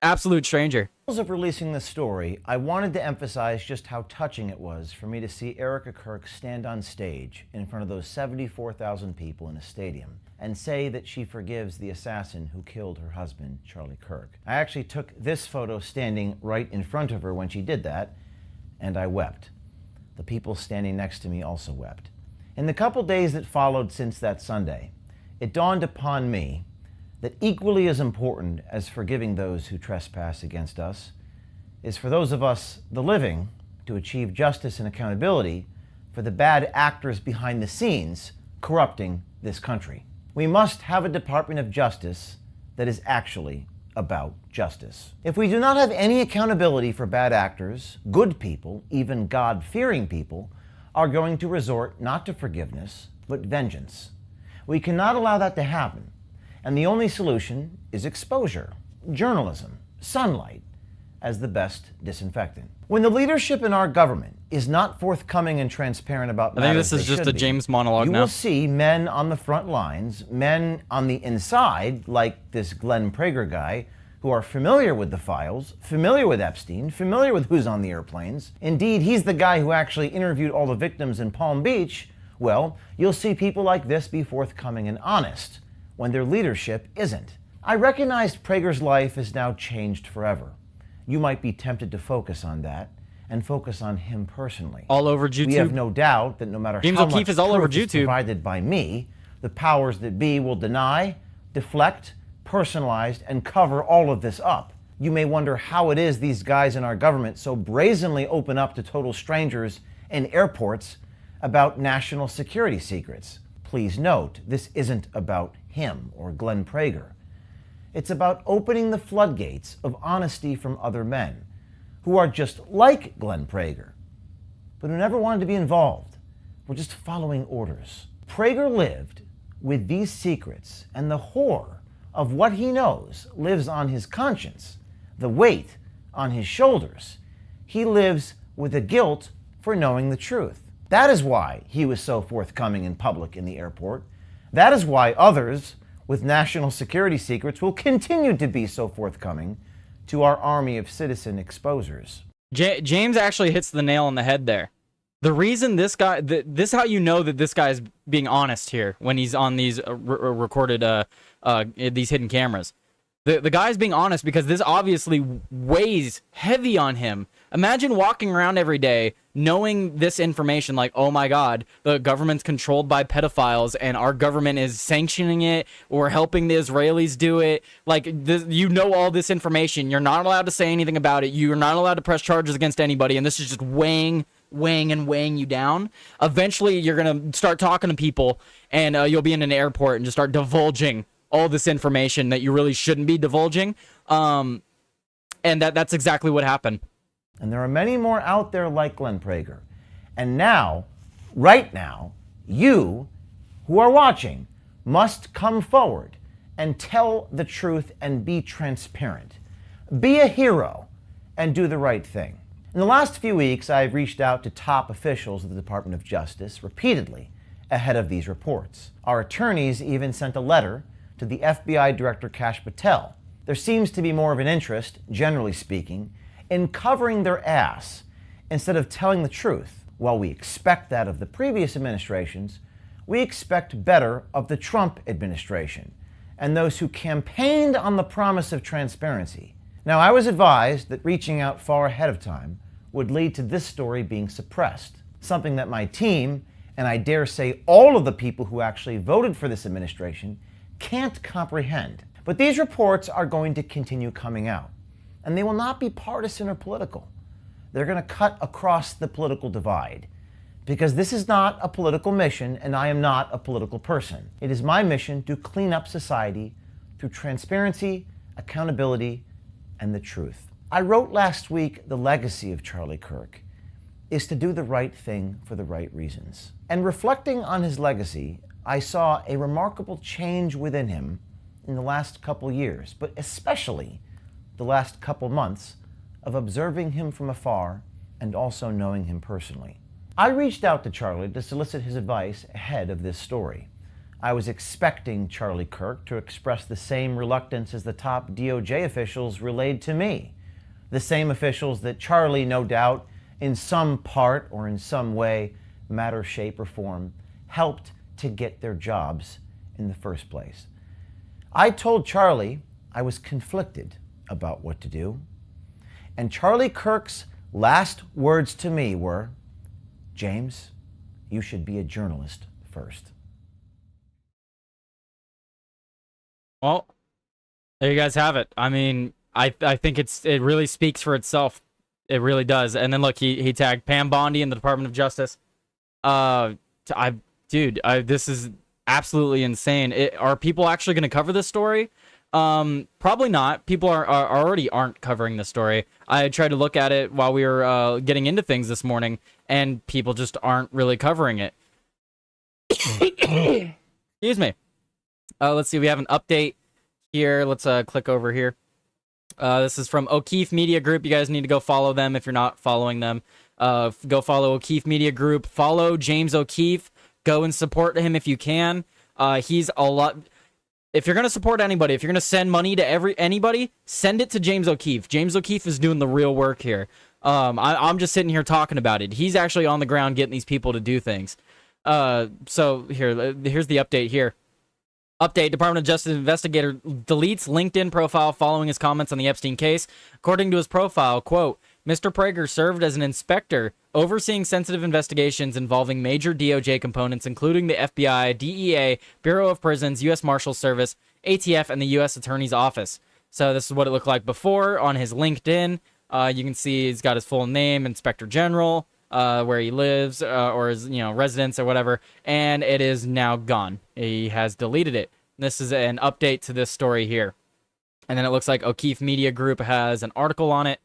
Absolute stranger. As of releasing this story, I wanted to emphasize just how touching it was for me to see Erica Kirk stand on stage in front of those 74,000 people in a stadium and say that she forgives the assassin who killed her husband, Charlie Kirk. I actually took this photo standing right in front of her when she did that, and I wept. The people standing next to me also wept. In the couple days that followed since that Sunday, it dawned upon me that equally as important as forgiving those who trespass against us is for those of us, the living, to achieve justice and accountability for the bad actors behind the scenes corrupting this country. We must have a Department of Justice that is actually about justice. If we do not have any accountability for bad actors, good people, even God-fearing people, are going to resort not to forgiveness, but vengeance. We cannot allow that to happen. And the only solution is exposure, journalism, sunlight, as the best disinfectant. When the leadership in our government is not forthcoming and transparent about matters, I think this is just a James monologue now. You will see men on the front lines, men on the inside, like this Glenn Prager guy, who are familiar with the files, familiar with Epstein, familiar with who's on the airplanes. Indeed, he's the guy who actually interviewed all the victims in Palm Beach. Well, you'll see people like this be forthcoming and honest when their leadership isn't. I recognized Prager's life is now changed forever. You might be tempted to focus on that and focus on him personally. All over YouTube. We have no doubt that no matter James how O'Keefe much is all over proof is YouTube. provided by me, the powers that be will deny, deflect, personalize, and cover all of this up. You may wonder how it is these guys in our government so brazenly open up to total strangers in airports about national security secrets. Please note, this isn't about him or Glenn Prager. It's about opening the floodgates of honesty from other men who are just like Glenn Prager, but who never wanted to be involved, were just following orders. Prager lived with these secrets, and the horror of what he knows lives on his conscience, the weight on his shoulders. He lives with the guilt for knowing the truth. That is why he was so forthcoming in public in the airport. That is why others with national security secrets will continue to be so forthcoming to our army of citizen exposers. James actually hits the nail on the head there. The reason this guy, this is how you know that this guy's being honest here when he's on these recorded, these hidden cameras. The guy's being honest because this obviously weighs heavy on him. Imagine walking around every day knowing this information, like, oh my God, the government's controlled by pedophiles and our government is sanctioning it or helping the Israelis do it. Like, you know all this information. You're not allowed to say anything about it. You're not allowed to press charges against anybody, and this is just weighing you down. Eventually, you're going to start talking to people, and you'll be in an airport and just start divulging all this information that you really shouldn't be divulging. And that's exactly what happened. And there are many more out there like Glenn Prager. And now, right now, you who are watching must come forward and tell the truth and be transparent. Be a hero and do the right thing. In the last few weeks, I've reached out to top officials of the Department of Justice repeatedly ahead of these reports. Our attorneys even sent a letter to the FBI Director Kash Patel. There seems to be more of an interest, generally speaking, in covering their ass instead of telling the truth. While we expect that of the previous administrations, we expect better of the Trump administration and those who campaigned on the promise of transparency. Now, I was advised that reaching out far ahead of time would lead to this story being suppressed, something that my team, and I dare say all of the people who actually voted for this administration, can't comprehend. But these reports are going to continue coming out, and they will not be partisan or political. They're going to cut across the political divide, because this is not a political mission, and I am not a political person. It is my mission to clean up society through transparency, accountability, and the truth. I wrote last week the legacy of Charlie Kirk is to do the right thing for the right reasons. And reflecting on his legacy, I saw a remarkable change within him in the last couple years, but especially the last couple months of observing him from afar and also knowing him personally. I reached out to Charlie to solicit his advice ahead of this story. I was expecting Charlie Kirk to express the same reluctance as the top DOJ officials relayed to me. The same officials that Charlie, no doubt, in some part or in some way, matter, shape, or form, helped to get their jobs in the first place. I told Charlie I was conflicted about what to do. And Charlie Kirk's last words to me were, "James, you should be a journalist first." Well, there you guys have it. I mean, I think it really speaks for itself. It really does. And then look, he tagged Pam Bondi in the Department of Justice. This is absolutely insane. Are people actually going to cover this story? Probably not. People already aren't covering the story. I tried to look at it while we were getting into things this morning, and people just aren't really covering it. Excuse me. Let's see. We have an update here. Let's click over here. This is from O'Keefe Media Group. You guys need to go follow them if you're not following them. Go follow O'Keefe Media Group. Follow James O'Keefe. Go and support him if you can. He's a lot. If you're gonna support anybody, if you're gonna send money to anybody, send it to James O'Keefe. James O'Keefe is doing the real work here. I'm just sitting here talking about it. He's actually on the ground getting these people to do things. So here's the update here. Update, Department of Justice investigator deletes LinkedIn profile following his comments on the Epstein case. According to his profile, quote, Mr. Prager served as an inspector overseeing sensitive investigations involving major DOJ components, including the FBI, DEA, Bureau of Prisons, U.S. Marshals Service, ATF, and the U.S. Attorney's Office. So this is what it looked like before on his LinkedIn. You can see he's got his full name, Inspector General, where he lives, or his residence or whatever, and it is now gone. He has deleted it. This is an update to this story here. And then it looks like O'Keefe Media Group has an article on it.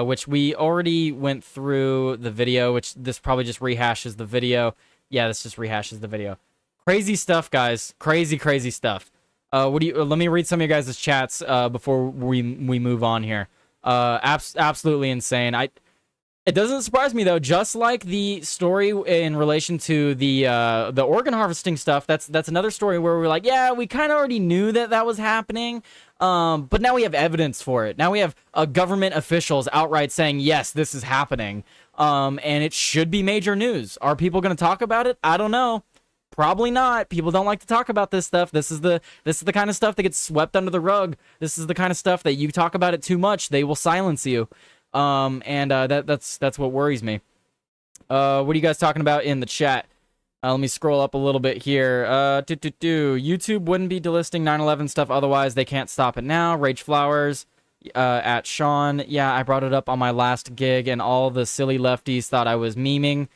which we already went through the video, which this probably just rehashes the video. Yeah, this just rehashes the video. Crazy stuff, guys. Crazy, crazy stuff. What do you? Let me read some of your guys' chats before we move on here. Absolutely insane. It doesn't surprise me though. Just like the story in relation to the organ harvesting stuff, that's another story where we're like, yeah, we kind of already knew that was happening, but now we have evidence for it. Now we have government officials outright saying, yes, this is happening, and it should be major news. Are people going to talk about it? I don't know. Probably not. People don't like to talk about this stuff. This is the kind of stuff that gets swept under the rug. This is the kind of stuff that you talk about it too much, they will silence you. That's what worries me. What are you guys talking about in the chat? Let me scroll up a little bit here. YouTube wouldn't be delisting 9/11 stuff otherwise. They can't stop it now. Rage Flowers at Sean. Yeah, I brought it up on my last gig, and all the silly lefties thought I was memeing.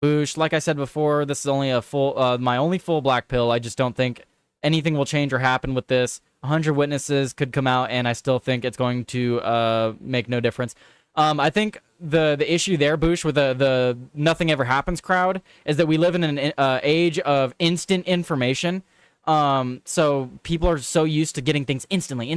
Boosh, like I said before, this is only a full, my only full black pill. I just don't think anything will change or happen with this. 100 witnesses could come out, and I still think it's going to make no difference. I think the issue there, Boosh, with the nothing ever happens crowd is that we live in an age of instant information. So people are so used to getting things instantly.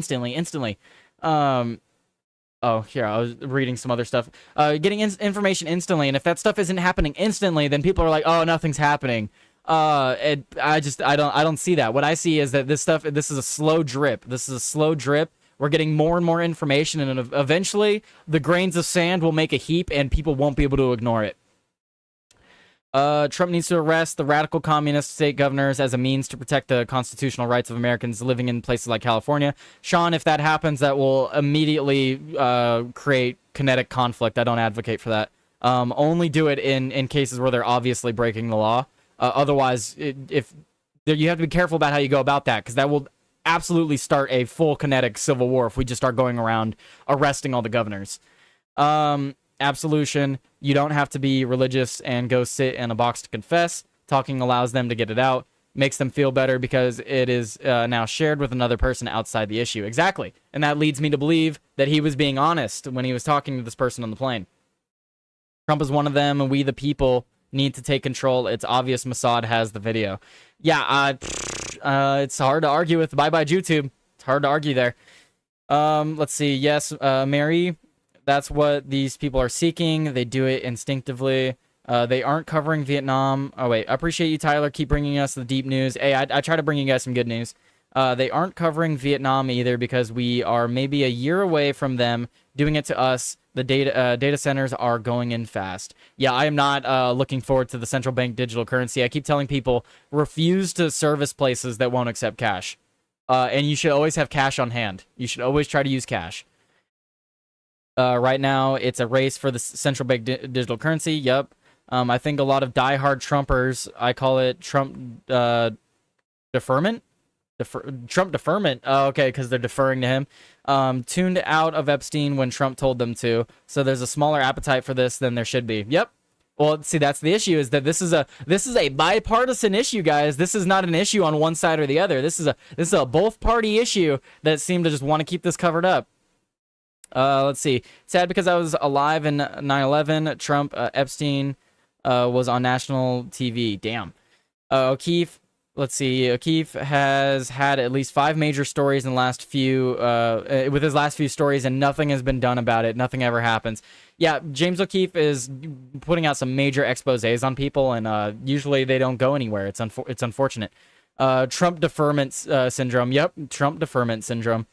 Oh, here, I was reading some other stuff. Getting information instantly, and if that stuff isn't happening instantly, then people are like, oh, nothing's happening. I don't see that. What I see is that this is a slow drip. We're getting more and more information, and eventually the grains of sand will make a heap, and people won't be able to ignore it. Trump needs to arrest the radical communist state governors as a means to protect the constitutional rights of Americans living in places like California. Sean, if that happens, that will immediately create kinetic conflict. I don't advocate for that. Only do it in cases where they're obviously breaking the law. Otherwise, you have to be careful about how you go about that, because that will absolutely start a full kinetic civil war if we just start going around arresting all the governors. Absolution. You don't have to be religious and go sit in a box to confess. Talking allows them to get it out, makes them feel better because it is now shared with another person outside the issue. Exactly. And that leads me to believe that he was being honest when he was talking to this person on the plane. Trump is one of them, and we the people need to take control. It's obvious Mossad has the video. Yeah, it's hard to argue with. Bye-bye, YouTube. It's hard to argue there. Let's see. Yes, Mary, that's what these people are seeking. They do it instinctively. They aren't covering Vietnam. Oh, wait. I appreciate you, Tyler. Keep bringing us the deep news. Hey, I try to bring you guys some good news. They aren't covering Vietnam either because we are maybe a year away from them doing it to us. The data centers are going in fast. Yeah, I am not looking forward to the central bank digital currency. I keep telling people, refuse to service places that won't accept cash. And you should always have cash on hand. You should always try to use cash. Right now, it's a race for the central bank digital currency. Yep. I think a lot of diehard Trumpers, I call it Trump deferment. Trump deferment. Oh, okay, because they're deferring to him. Tuned out of Epstein when Trump told them to. So there's a smaller appetite for this than there should be. Yep. Well, see, that's the issue, is that this is a bipartisan issue, guys. This is not an issue on one side or the other. This is a both party issue that seem to just want to keep this covered up. Let's see. Sad because I was alive in 9/11. Trump, Epstein was on national TV. Damn. O'Keefe. Let's see. O'Keefe has had at least 5 major stories in the last few, with his last few stories, and nothing has been done about it. Nothing ever happens. Yeah, James O'Keefe is putting out some major exposés on people, and usually they don't go anywhere. It's unfortunate. Trump deferment syndrome. Yep, Trump deferment syndrome.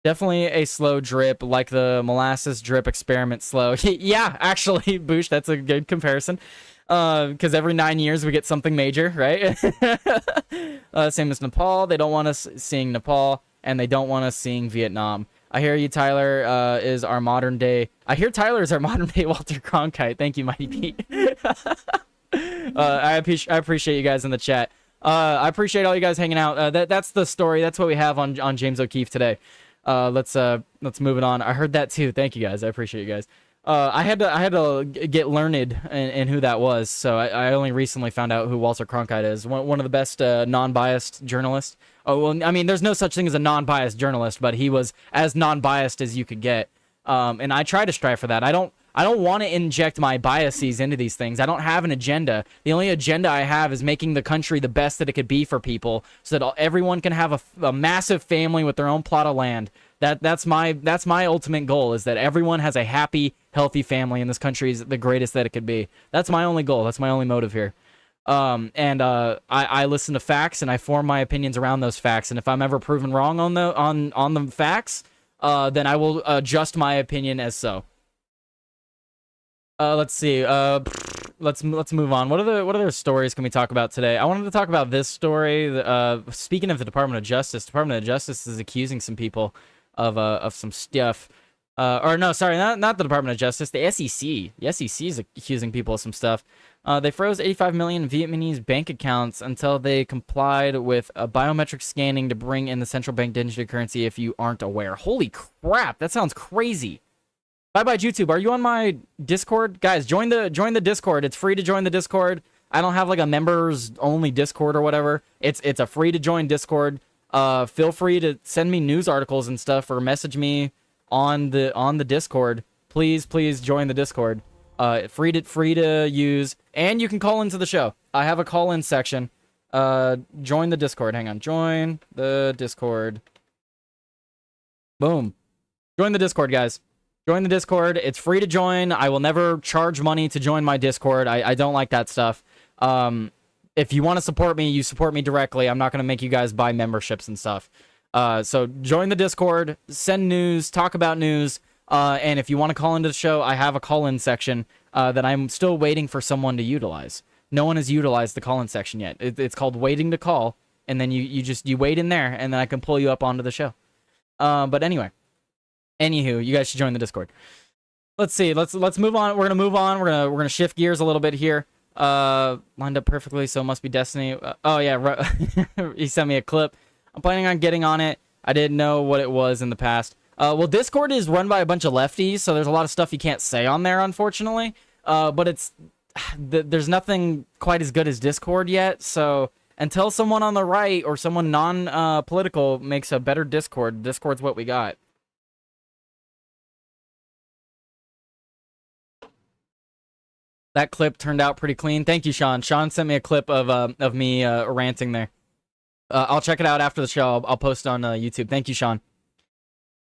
Definitely a slow drip, like the molasses drip experiment slow. Yeah, actually, Boosh, that's a good comparison. Because every 9 years we get something major, right? Same as Nepal. They don't want us seeing Nepal, and they don't want us seeing Vietnam. I hear you, Tyler, is our modern day... I hear Tyler is our modern day Walter Cronkite. Thank you, Mighty Pete. I appreciate you guys in the chat. I appreciate all you guys hanging out. That's the story. That's what we have on James O'Keefe today. Let's move it on. I heard that too. Thank you guys. I appreciate you guys. I had to get learned in who that was, so I only recently found out who Walter Cronkite is. One of the best non-biased journalists. Oh, well, I mean, there's no such thing as a non-biased journalist, but he was as non-biased as you could get. And I try to strive for that. I don't want to inject my biases into these things. I don't have an agenda. The only agenda I have is making the country the best that it could be for people, so that everyone can have a massive family with their own plot of land. That's my ultimate goal, is that everyone has a happy, healthy family, and this country is the greatest that it could be. That's my only goal. That's my only motive here. I listen to facts, and I form my opinions around those facts. And if I'm ever proven wrong on the facts, then I will adjust my opinion as so. Let's see. Let's move on. What other stories can we talk about today? I wanted to talk about this story. Speaking of the Department of Justice is accusing some people of some stuff. Or no, sorry, not the Department of Justice. The SEC. The SEC is accusing people of some stuff. They froze 85 million Vietnamese bank accounts until they complied with biometric scanning to bring in the central bank digital currency. If you aren't aware, holy crap, that sounds crazy. Bye YouTube. Are you on my Discord, guys? Join the Discord. It's free to join the Discord. I don't have like a members only Discord or whatever. It's a free to join Discord. Feel free to send me news articles and stuff, or message me on the Discord. Please join the Discord. Free to use, and you can call into the show. I have a call-in section. Join the Discord. Hang on. Join the Discord. Boom. Join the Discord, guys. Join the Discord. It's free to join. I will never charge money to join my Discord. I don't like that stuff. If you want to support me, you support me directly. I'm not going to make you guys buy memberships and stuff. So join the Discord, send news, talk about news. And if you want to call into the show, I have a call-in section that I'm still waiting for someone to utilize. No one has utilized the call-in section yet. It's called waiting to call, and then you wait in there, and then I can pull you up onto the show. But anyway. Anywho, you guys should join the Discord. Let's see. Let's move on. We're gonna move on. We're gonna shift gears a little bit here. Lined up perfectly, so it must be Destiny. Oh yeah, he sent me a clip. I'm planning on getting on it. I didn't know what it was in the past. Well, Discord is run by a bunch of lefties, so there's a lot of stuff you can't say on there, unfortunately. But there's nothing quite as good as Discord yet. So until someone on the right or someone non-political makes a better Discord, Discord's what we got. That clip turned out pretty clean. Thank you, Sean. Sean sent me a clip of me ranting there. I'll check it out after the show. I'll post it on YouTube. Thank you, Sean.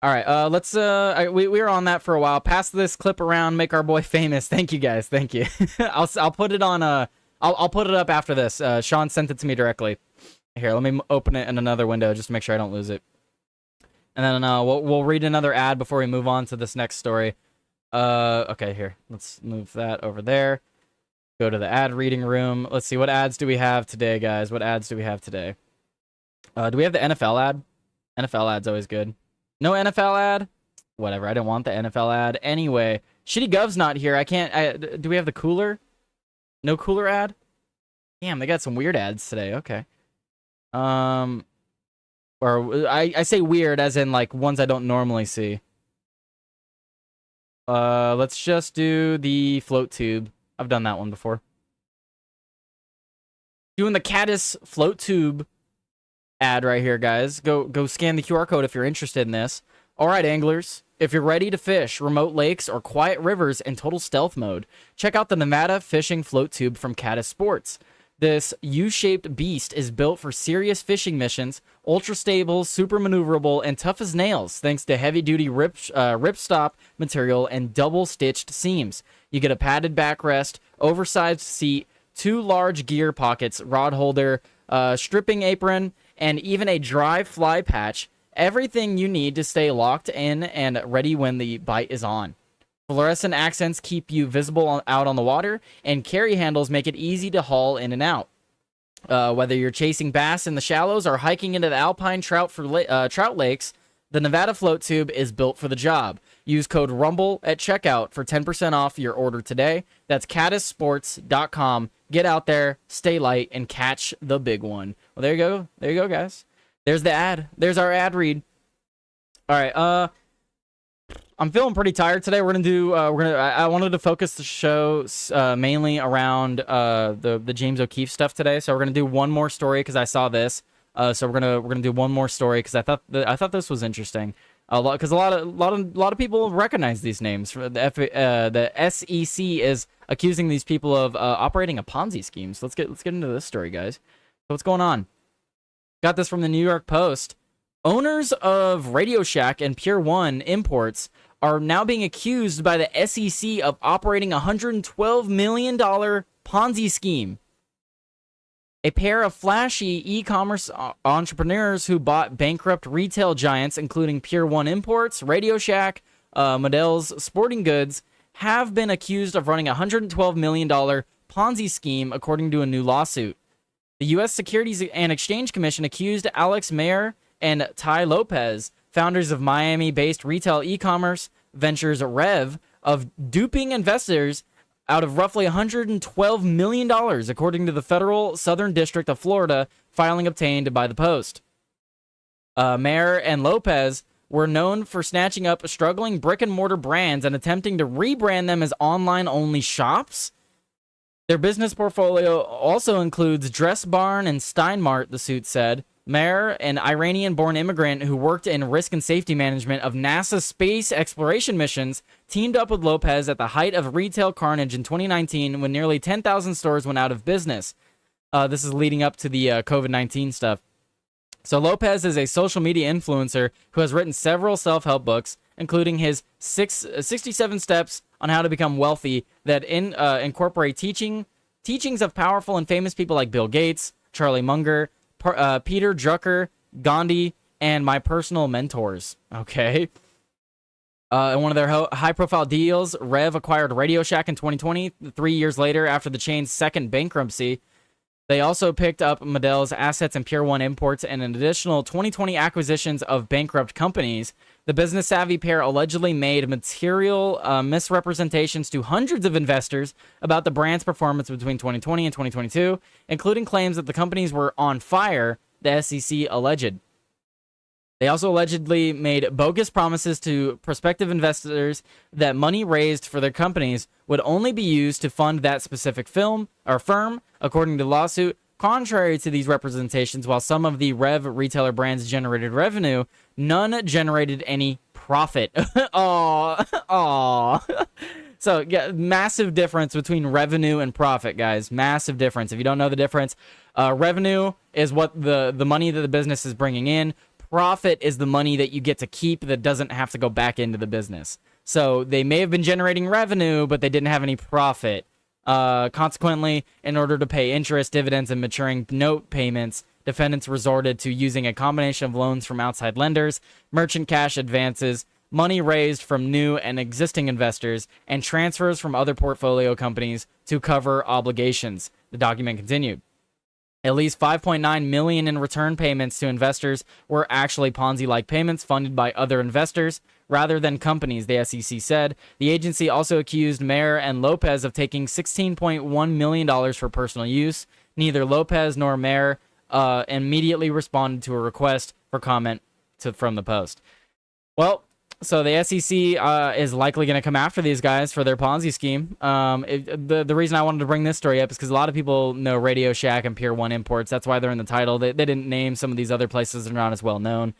All right, let's. We were on that for a while. Pass this clip around. Make our boy famous. Thank you, guys. Thank you. I'll put it on. I'll put it up after this. Sean sent it to me directly. Here, let me open it in another window just to make sure I don't lose it. And then we'll read another ad before we move on to this next story. Okay, here. Let's move that over there. Go to the ad reading room. Let's see, what ads do we have today, guys? What ads do we have today? Do we have the NFL ad? NFL ad's always good. No NFL ad? Whatever, I didn't want the NFL ad. Anyway, Shitty Gov's not here. I can't... do we have the cooler? No cooler ad? Damn, they got some weird ads today. Okay. Or I say weird as in, like, ones I don't normally see. Let's just do the float tube. I've done that one before. Doing the Caddis float tube ad right here, guys. Go scan the QR code if you're interested in this. All right, anglers. If you're ready to fish remote lakes or quiet rivers in total stealth mode, check out the Nevada Fishing Float Tube from Caddis Sports. This U-shaped beast is built for serious fishing missions, ultra stable, super maneuverable, and tough as nails thanks to heavy-duty ripstop material and double-stitched seams. You get a padded backrest, oversized seat, 2 large gear pockets, rod holder, stripping apron, and even a dry fly patch. Everything you need to stay locked in and ready when the bite is on. Fluorescent accents keep you visible out on the water, and carry handles make it easy to haul in and out. Whether you're chasing bass in the shallows or hiking into the alpine trout lakes, the Nevada Float Tube is built for the job. Use code RUMBLE at checkout for 10% off your order today. That's caddissports.com. Get out there, stay light, and catch the big one. Well, there you go. There you go, guys. There's the ad. There's our ad read. All right, I'm feeling pretty tired today. We're gonna do. I wanted to focus the show mainly around the James O'Keefe stuff today. So we're gonna do one more story because I saw this. So we're gonna do one more story because I thought this was interesting. A lot, because a lot of people recognize these names. The SEC is accusing these people of operating a Ponzi scheme. So let's get into this story, guys. So what's going on? Got this from the New York Post. Owners of Radio Shack and Pure One Imports are now being accused by the SEC of operating a $112 million Ponzi scheme. A pair of flashy e-commerce entrepreneurs who bought bankrupt retail giants, including Pure One Imports, Radio Shack, Modell's Sporting Goods, have been accused of running a $112 million Ponzi scheme, according to a new lawsuit. The U.S. Securities and Exchange Commission accused Alex Mayer and Ty Lopez, founders of Miami-based retail e-commerce ventures Rev, of duping investors out of roughly $112 million, according to the Federal Southern District of Florida filing obtained by the Post. Mayer and Lopez were known for snatching up struggling brick-and-mortar brands and attempting to rebrand them as online-only shops. Their business portfolio also includes Dress Barn and Steinmart, the suit said. Mayer, an Iranian-born immigrant who worked in risk and safety management of NASA space exploration missions, teamed up with Lopez at the height of retail carnage in 2019 when nearly 10,000 stores went out of business. This is leading up to the COVID-19 stuff. So Lopez is a social media influencer who has written several self-help books, including his 67 Steps on How to Become Wealthy that incorporate teachings of powerful and famous people like Bill Gates, Charlie Munger, Peter Drucker, Gandhi, and my personal mentors. Okay. In one of their high-profile deals, Rev acquired Radio Shack in 2020, 3 years later after the chain's second bankruptcy. They also picked up Modell's assets and Pure One Imports and an additional 2020 acquisitions of bankrupt companies. The business-savvy pair allegedly made material misrepresentations to hundreds of investors about the brand's performance between 2020 and 2022, including claims that the companies were on fire, the SEC alleged. They also allegedly made bogus promises to prospective investors that money raised for their companies would only be used to fund that specific firm, according to the lawsuit. Contrary to these representations, while some of the Rev retailer brands generated revenue, none generated any profit. Aww. So, yeah, massive difference between revenue and profit, guys. Massive difference. If you don't know the difference, revenue is what the money that the business is bringing in. Profit is the money that you get to keep that doesn't have to go back into the business. So they may have been generating revenue, but they didn't have any profit. Consequently, in order to pay interest, dividends, and maturing note payments, defendants resorted to using a combination of loans from outside lenders, merchant cash advances, money raised from new and existing investors, and transfers from other portfolio companies to cover obligations. The document continued. At least $5.9 million in return payments to investors were actually Ponzi-like payments funded by other investors rather than companies, the SEC said. The agency also accused Mayer and Lopez of taking $16.1 million for personal use. Neither Lopez nor Mayer immediately responded to a request for comment from the Post. Well, so the SEC is likely going to come after these guys for their Ponzi scheme. The reason I wanted to bring this story up is because a lot of people know Radio Shack and Pure One Imports. That's why they're in the title. They didn't name some of these other places that are not as well known.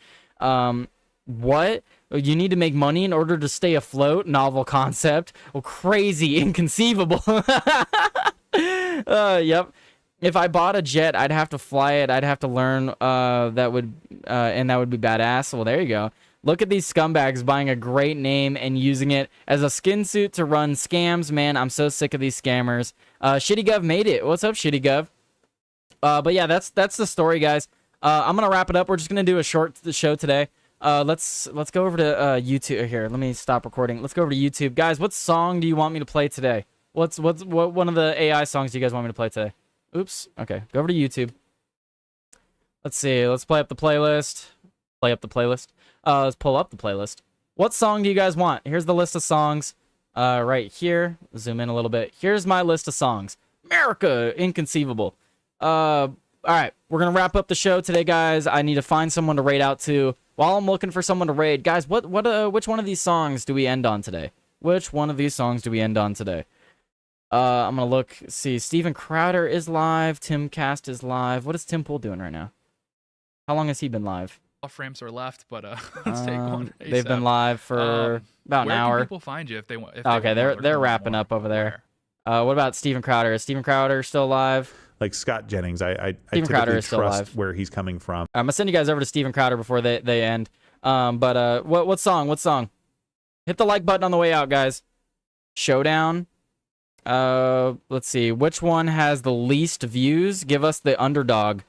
What? You need to make money in order to stay afloat? Novel concept. Well, crazy, inconceivable. Yep. If I bought a jet, I'd have to fly it. I'd have to learn. And that would be badass. Well, there you go. Look at these scumbags buying a great name and using it as a skin suit to run scams. Man, I'm so sick of these scammers. Shitty Gov made it. What's up, Shitty Gov? But yeah, that's the story, guys. I'm gonna wrap it up. We're just gonna do a short show today. Let's go over to YouTube here. Let me stop recording. Let's go over to YouTube, guys. What song do you want me to play today? What one of the AI songs do you guys want me to play today? Oops. Okay, go over to YouTube. Let's see. Let's play up the playlist. Play up the playlist. Let's pull up the playlist. What song do you guys want? Here's the list of songs right here. Zoom in a little bit. Here's my list of songs. America, Inconceivable. All right, we're going to wrap up the show today, guys. I need to find someone to raid out to. While I'm looking for someone to raid, guys, which one of these songs do we end on today? Which one of these songs do we end on today? I'm going to look, see, Steven Crowder is live. Tim Cast is live. What is Tim Pool doing right now? How long has he been live? frames are left, but let's take one. They've ASAP. been live for about an Where hour. can people find you if they want? Okay, they're wrapping up over there. What about Steven Crowder? Is Steven Crowder still alive? Like Scott Jennings, I Steven Crowder typically is still trust alive. where he's coming from. I'm gonna send you guys over to Steven Crowder before they end. What song? What song? Hit the like button on the way out, guys. Showdown. Let's see. Which one has the least views? Give us the underdog.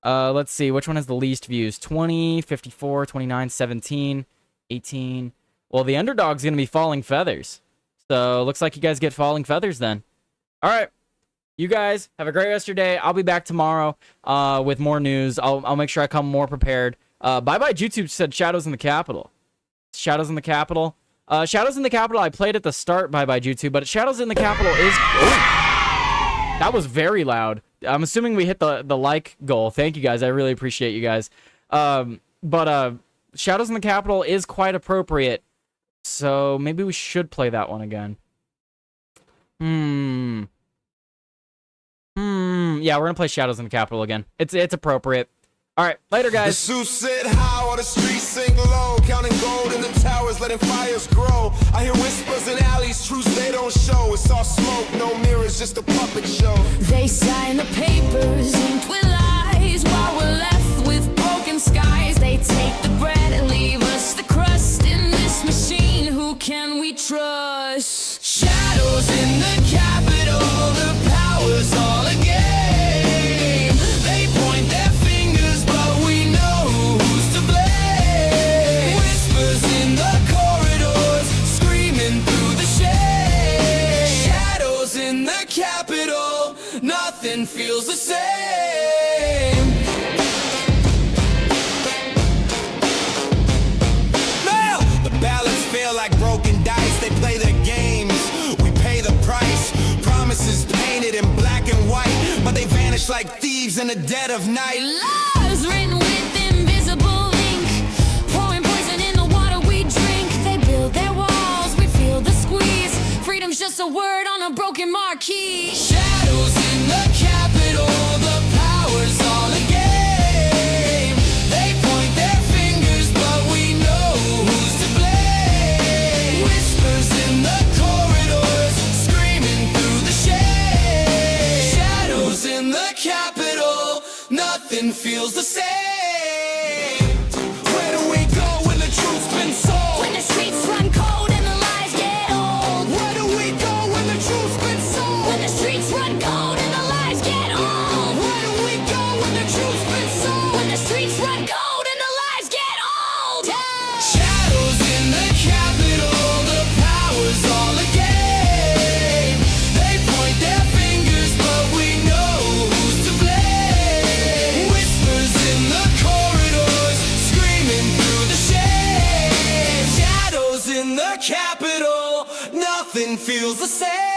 Let's see. Which one has the least views? 20, 54, 29, 17, 18. Well, the underdog's going to be Falling Feathers. So, looks like you guys get Falling Feathers then. All right. You guys have a great rest of your day. I'll be back tomorrow with more news. I'll make sure I come more prepared. Bye-bye YouTube said Shadows in the Capitol. Shadows in the Capitol. Shadows in the Capitol, I played at the start Bye-bye YouTube, but Shadows in the Capitol is... Oh, that was very loud. I'm assuming we hit the like goal. Thank you, guys. I really appreciate you guys. But Shadows in the Capitol is quite appropriate, so maybe we should play that one again. Yeah, we're going to play Shadows in the Capitol again. It's appropriate. All right, later, guys. The suits sit high while the streets sink low, counting gold in the towers, letting fires grow. I hear whispers in alleys, truths they don't show. It's all smoke, no mirrors, just a puppet show. They sign the papers inked with lies while we're left with broken skies. They take the bread and leave us the crust in this machine. Who can we trust? Shadows in the Capitol, the power's all a game. They point their fingers, but we know who's to blame. Whispers in the corridors, screaming through the shade. Shadows in the Capitol, nothing feels the same. Now, the ballots feel like broken dice. They play their games, we pay the price. Promises painted in black and white, but they vanish like thieves in the dead of night. Lies written with invisible ink, pouring poison in the water we drink. They build their walls, we feel the squeeze. Freedom's just a word on a broken marquee. Shadows in the Capitol, the power's all a game. They point their fingers, but we know who's to blame. Whispers in the corridors, screaming through the shade. Shadows in the Capitol, nothing feels the same. Where do we go when the truth's been sold? When the streets run cold and the lies get old. Where do we go when the truth's been sold? When the streets run cold and the lies get old. Where do we go when the truth's been sold? When the streets run cold and the lies get old. Shadows in the Capitol, the power's all a game. They point their fingers, but we know who's to blame. Whispers in the corridors, screaming through the shade. Shadows in the Capitol, nothing feels the same.